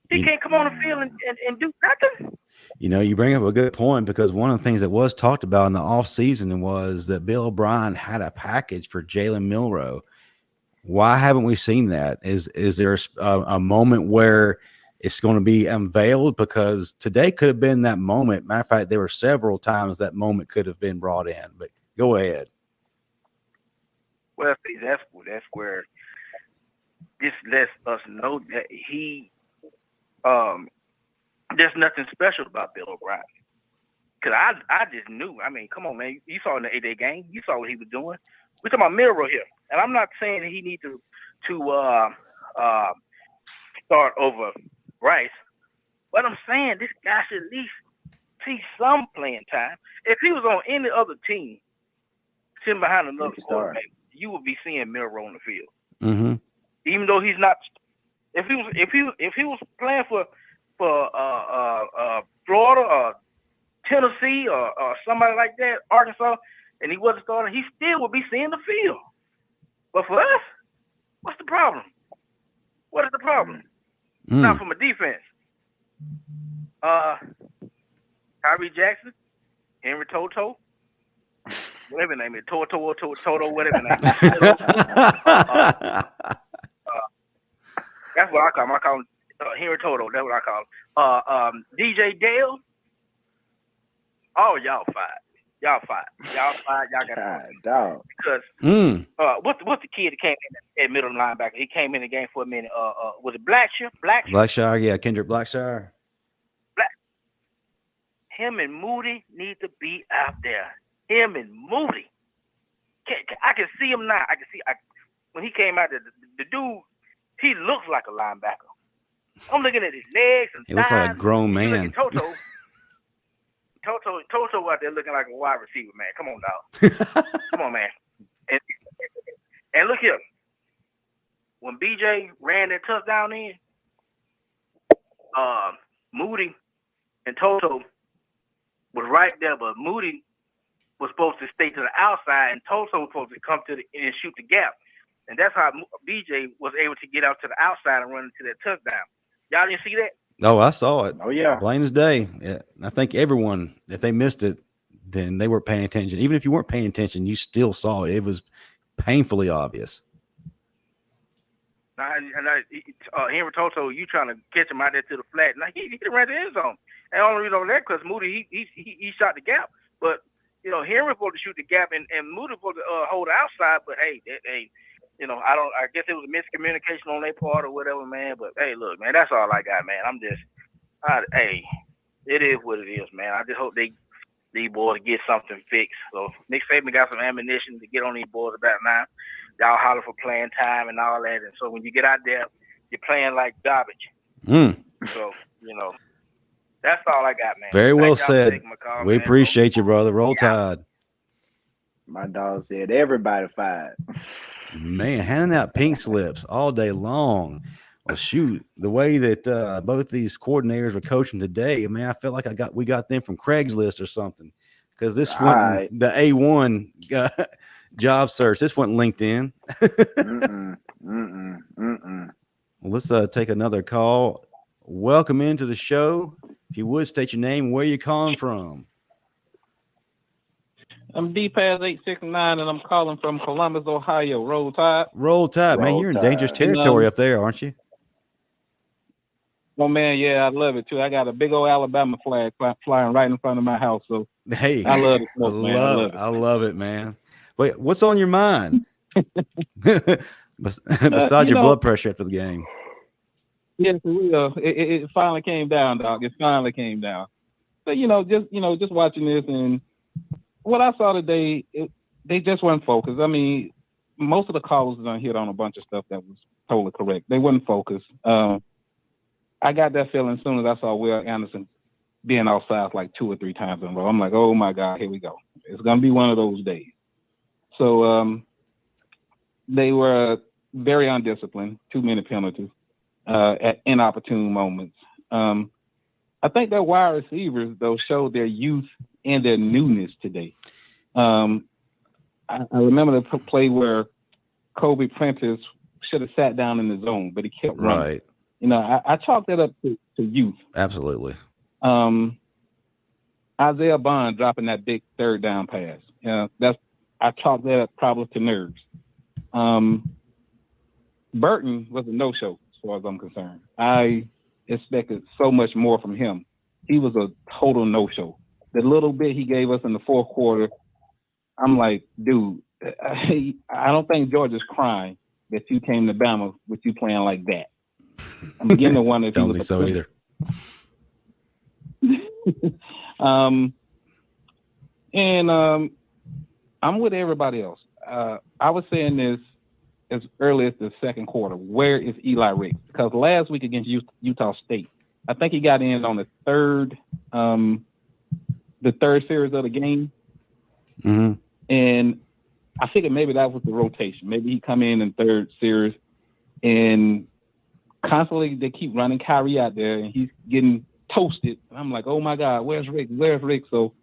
He can't come on the field and do nothing? You know, you bring up a good point, because one of the things that was talked about in the offseason was that Bill O'Brien had a package for Jalen Milroe. Why haven't we seen that? Is there a moment where it's going to be unveiled? Because today could have been that moment. Matter of fact, there were several times that moment could have been brought in. But go ahead. Well, see, that's where this lets us know that there's nothing special about Bill O'Brien. Because I just knew. I mean, come on, man. You saw in the 8-day game. You saw what he was doing. We're talking about Milroe here. And I'm not saying that he needs to start over Bryce. But I'm saying this guy should at least see some playing time. If he was on any other team, sitting behind another quarterback, you would be seeing Milroe on the field. Mm-hmm. Even though he's not. If he was playing for Florida or Tennessee or somebody like that, Arkansas, and he wasn't starting, he still would be seeing the field. But for us, what's the problem? What is the problem? Not from a defense. Tyree Jackson, Henry Toto, whatever name is, Toto, whatever name is. That's what I call him. I call him Henry Toto. That's what I call him. DJ Dale. Oh, y'all fired. Y'all fired. Y'all got dog. Because what's the kid that came in at middle linebacker? He came in the game for a minute. Was it Blackshire? Blackshire, yeah, Kendrick Blackshire. Him and Moody need to be out there. Him and Moody. I can see him now. When he came out, the dude, he looks like a linebacker. I'm looking at his legs and he looks like a grown man. Toto out there looking like a wide receiver, man. Come on, dog. Come on, man. And look here. When BJ ran that touchdown in, Moody and Toto was right there, but Moody was supposed to stay to the outside, and Toto was supposed to come to and shoot the gap. And that's how BJ was able to get out to the outside and run into that touchdown. Y'all didn't see that? Oh, I saw it. Oh, yeah. Plain as day. Yeah. I think everyone, if they missed it, then they weren't paying attention. Even if you weren't paying attention, you still saw it. It was painfully obvious. Henry Toto, you trying to catch him out there to the flat. Now, he ran the end zone. And the only reason over there because Moody, he shot the gap. But, Henry was supposed to shoot the gap, and Moody was supposed to hold the outside. But, hey, I guess it was a miscommunication on their part or whatever, man. But, hey, look, man, that's all I got, man. It is what it is, man. I just hope these boys get something fixed. So, Nick Saban got some ammunition to get on these boys about now. Y'all holler for playing time and all that. And so when you get out there, you're playing like garbage. So, that's all I got, man. Very well said. We appreciate you, brother. Roll Tide. My dog said everybody fired. Man, handing out pink slips all day long. Well, shoot, the way that both these coordinators are coaching today, I mean, I felt like we got them from Craigslist or something, because this wasn't the A1 job search. This wasn't LinkedIn. Well, let's take another call. Welcome into the show. If you would, state your name, where you calling from. I'm D-Paz 869, and I'm calling from Columbus, Ohio. Roll Tide. Roll Tide, man. You're in dangerous territory up there, aren't you? Oh, man, yeah, I love it, too. I got a big old Alabama flag flying right in front of my house. So hey, I love it, man. I love it, man. Wait, what's on your mind? Besides your blood pressure after the game. Yes, it finally came down, dog. It finally came down. So, just watching this, and what I saw today, they just weren't focused. I mean, most of the callers done hit on a bunch of stuff that was totally correct. They weren't focused. I got that feeling as soon as I saw Will Anderson being offside like 2 or 3 times in a row. I'm like, oh my God, here we go. It's gonna be one of those days. So they were very undisciplined, too many penalties at inopportune moments. I think their wide receivers, though, showed their youth and their newness today. I remember the play where Kobe Prentice should have sat down in the zone, but he kept running. Right. I chalk that up to youth. Absolutely. Isaiah Bond dropping that big 3rd down pass. I chalk that up probably to nerves. Burton was a no-show as far as I'm concerned. I expected so much more from him. He was a total no-show. The little bit he gave us in the 4th quarter, I'm like, dude, I don't think Georgia's crying that you came to Bama with you playing like that. I'm beginning to wonder if don't think so either. I'm with everybody else. I was saying this as early as the 2nd quarter. Where is Eli Ricks? Because last week against Utah State, I think he got in on the third series of the game. Mm-hmm. And I figured maybe that was the rotation. Maybe he come in 3rd series, and constantly they keep running Kyrie out there, and he's getting toasted. And I'm like, oh my God, where's Rick? Where's Rick? So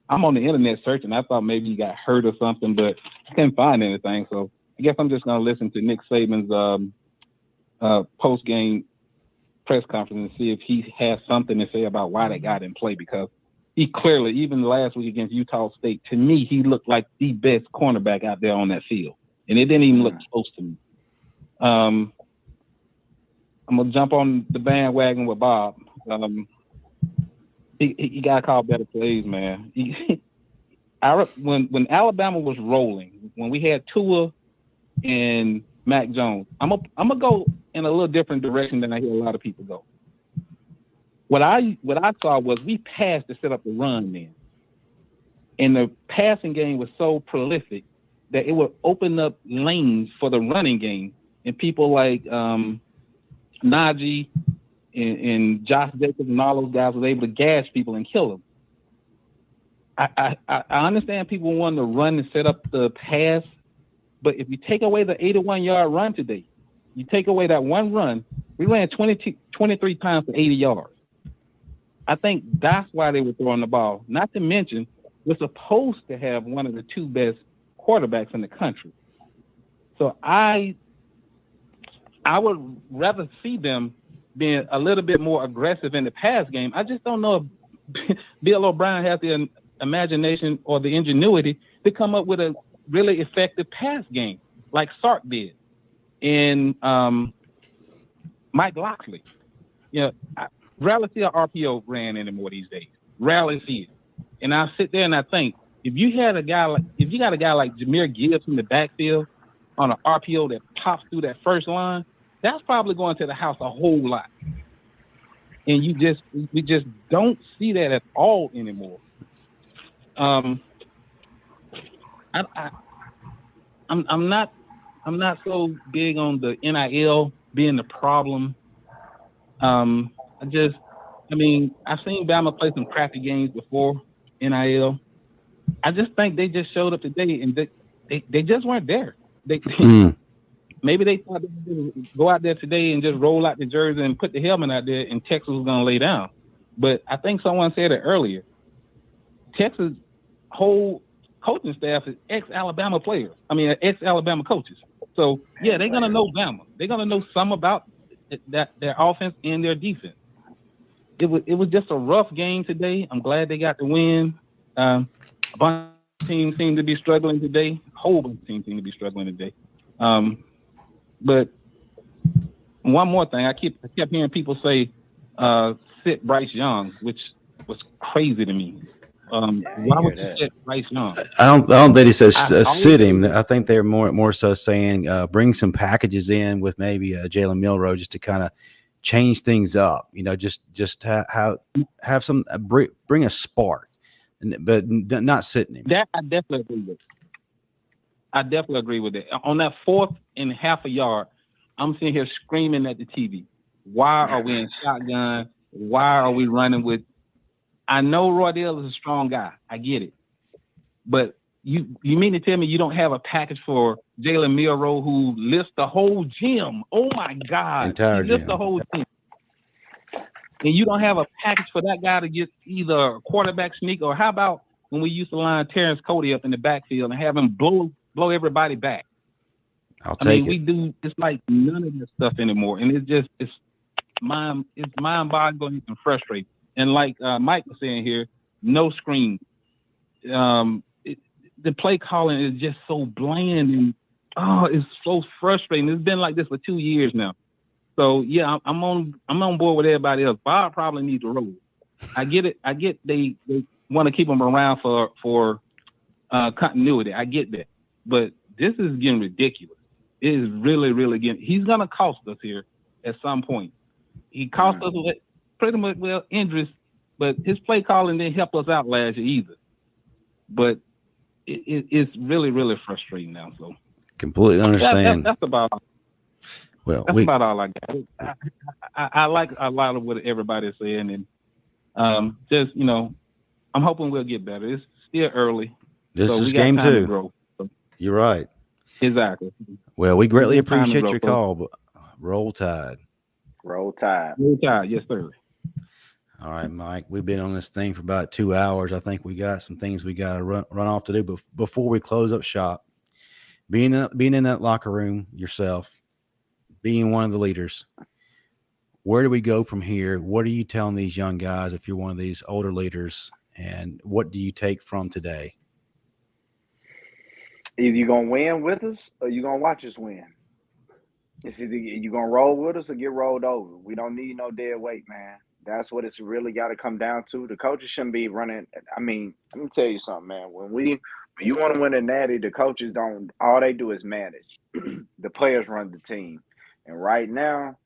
I'm on the internet searching. I thought maybe he got hurt or something, but I couldn't find anything. So I guess I'm just going to listen to Nick Saban's post-game press conference and see if he has something to say about why that guy didn't play, because he clearly, even last week against Utah State, to me, he looked like the best cornerback out there on that field. And it didn't even look close to me. I'm going to jump on the bandwagon with Bob. He got to call better plays, man. When Alabama was rolling, when we had Tua and Mac Jones, I'm gonna go in a little different direction than I hear a lot of people go. What I saw was we passed to set up the run then. And the passing game was so prolific that it would open up lanes for the running game. And people like Najee and Josh Jacobs and all those guys was able to gas people and kill them. I understand people want to run and set up the pass, but if you take away the 81-yard run today, you take away that one run, we ran 23 times for 80 yards. I think that's why they were throwing the ball. Not to mention, we're supposed to have one of the 2 best quarterbacks in the country. So I would rather see them being a little bit more aggressive in the pass game. I just don't know if Bill O'Brien has the imagination or the ingenuity to come up with a really effective pass game like Sark did and Mike Locksley. I rarely see an RPO ran anymore these days. Rarely see it. And I sit there and I think, if you got a guy like Jahmyr Gibbs in the backfield on an RPO that pops through that first line, that's probably going to the house a whole lot. And we just don't see that at all anymore. I'm not so big on the NIL being the problem. I've seen Bama play some crappy games before NIL, I just think they just showed up today and they just weren't there. They maybe they thought they would go out there today and just roll out the jersey and put the helmet out there and Texas was going to lay down. But I think someone said it earlier. Texas' whole coaching staff is ex-Alabama players. I mean, ex-Alabama coaches. So, yeah, they're going to know Bama. They're going to know some about their offense and their defense. It was just a rough game today. I'm glad they got the win. A bunch of teams seem to be struggling today. A whole bunch of teams seem to be struggling today. But one more thing, I kept hearing people say, sit Bryce Young, which was crazy to me. Why would you sit Bryce Young? I don't think he says sit him. I think they're more so saying bring some packages in with maybe Jalen Milroe just to kind of change things up. You know, just have some bring a spark, but not sitting him. That I definitely agree with. I definitely agree with that. On that 4th and half a yard, I'm sitting here screaming at the TV. Why are we in shotgun? Why are we running with? I know Roydell is a strong guy. I get it. But you mean to tell me you don't have a package for Jalen Milroe who lifts the whole gym? Oh, my God. Entire he lifts the whole gym. And you don't have a package for that guy to get either a quarterback sneak or how about when we used to line Terrence Cody up in the backfield and have him blow everybody back? I mean, we do it's like none of this stuff anymore. And it's mind-boggling and frustrating. And like Mike was saying here, no screen. The play calling is just so bland and it's so frustrating. It's been like this for 2 years now. So yeah, I'm on board with everybody else. Bob probably needs to roll. I get it. I get they want to keep him around for continuity. I get that, but this is getting ridiculous. It is really, really getting. He's gonna cost us here at some point. He cost us with pretty much injuries, but his play calling didn't help us out last year either. But it's really, really frustrating now. So completely understand. That's about. Well, that's about all I got. I like a lot of what everybody's saying, and just I'm hoping we'll get better. It's still early. This is game 2. Grow, so. You're right. Exactly. Well, we greatly appreciate your call. But Roll Tide. Roll Tide. Roll Tide. Yes, sir. All right, Mike. We've been on this thing for about 2 hours. I think we got some things we got to run off to do. But before we close up shop, being in that locker room yourself, being one of the leaders, where do we go from here? What are you telling these young guys if you're one of these older leaders? And what do you take from today? Either you're going to win with us or you're going to watch us win. It's either you're going to roll with us or get rolled over. We don't need no dead weight, man. That's what it's really got to come down to. The coaches shouldn't be running. I mean, let me tell you something, man. When you want to win a natty, the coaches don't. All they do is manage. The players run the team. And right now,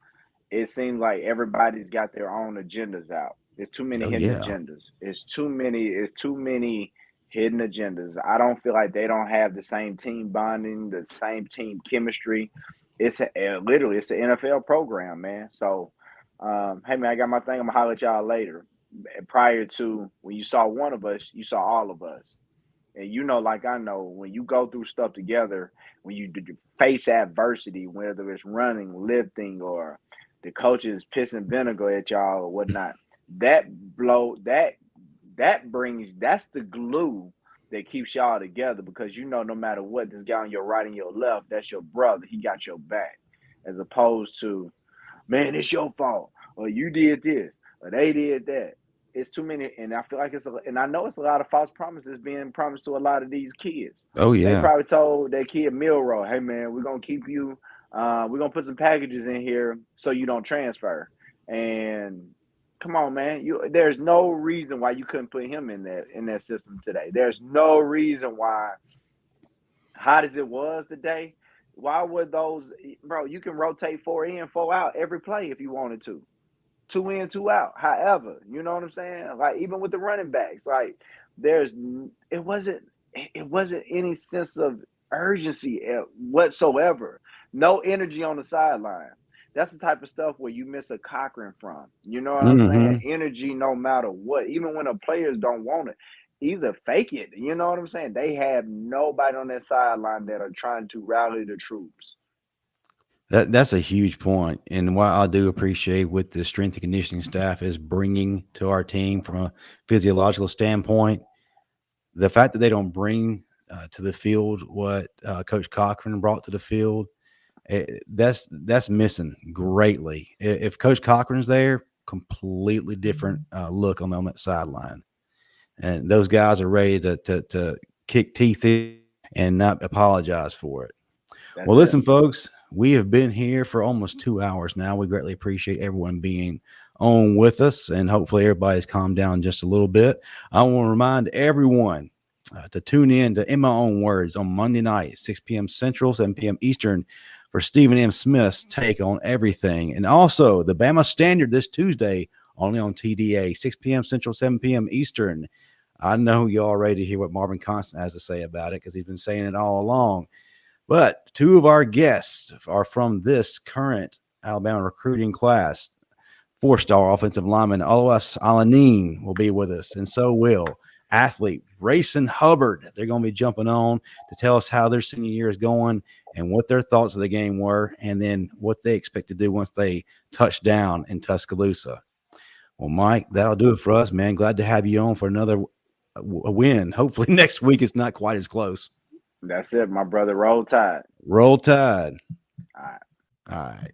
it seems like everybody's got their own agendas out. There's too many hidden agendas. It's too many hidden agendas. I don't feel like they don't have the same team bonding, the same team chemistry. It's literally it's an NFL program, man. So, hey man, I got my thing. I'm gonna holler at y'all later. Prior to when you saw one of us, you saw all of us. And like I know, when you go through stuff together, when you face adversity, whether it's running, lifting, or the coaches pissing vinegar at y'all or whatnot, that's the glue that keeps y'all together, because no matter what, this guy on your right and your left, that's your brother. He got your back. As opposed to, man, it's your fault, or you did this, or they did that. It's too many, and I feel like and I know it's a lot of false promises being promised to a lot of these kids. Oh yeah. They probably told that kid Milroe, hey man, we're gonna keep you, we're gonna put some packages in here so you don't transfer. And come on, man, there's no reason why you couldn't put him in that system today. There's no reason why, hot as it was today, why would those, bro, you can rotate 4 in, 4 out every play if you wanted to. 2 in, 2 out. However, you know what I'm saying? Like even with the running backs, like it wasn't any sense of urgency whatsoever. No energy on the sideline. That's the type of stuff where you miss a Cochran from. You know what I'm saying? Energy no matter what. Even when the players don't want it. either fake it. You know what I'm saying? They have nobody on their sideline that are trying to rally the troops. That's a huge point. And what I do appreciate with the strength and conditioning staff is bringing to our team from a physiological standpoint, the fact that they don't bring to the field what Coach Cochran brought to the field, that's missing greatly. If Coach Cochran's there, completely different look on that sideline. And those guys are ready to kick teeth in and not apologize for it. Well, listen, folks, we have been here for almost 2 hours now. We greatly appreciate everyone being on with us, and hopefully everybody's calmed down just a little bit. I want to remind everyone to tune in to In My Own Words on Monday night, 6 p.m. Central, 7 p.m. Eastern, for Stephen M. Smith's take on everything. And also the Bama Standard this Tuesday, only on TDA, 6 p.m. Central, 7 p.m. Eastern. I know y'all ready to hear what Marvin Constant has to say about it because he's been saying it all along. But two of our guests are from this current Alabama recruiting class. 4-star offensive lineman Alois Alanin will be with us, and so will athlete Brayson Hubbard. They're going to be jumping on to tell us how their senior year is going and what their thoughts of the game were, and then what they expect to do once they touch down in Tuscaloosa. Well, Mike, that'll do it for us, man. Glad to have you on for another win. Hopefully next week it's not quite as close. That's it, my brother. Roll Tide. Roll Tide. All right. All right.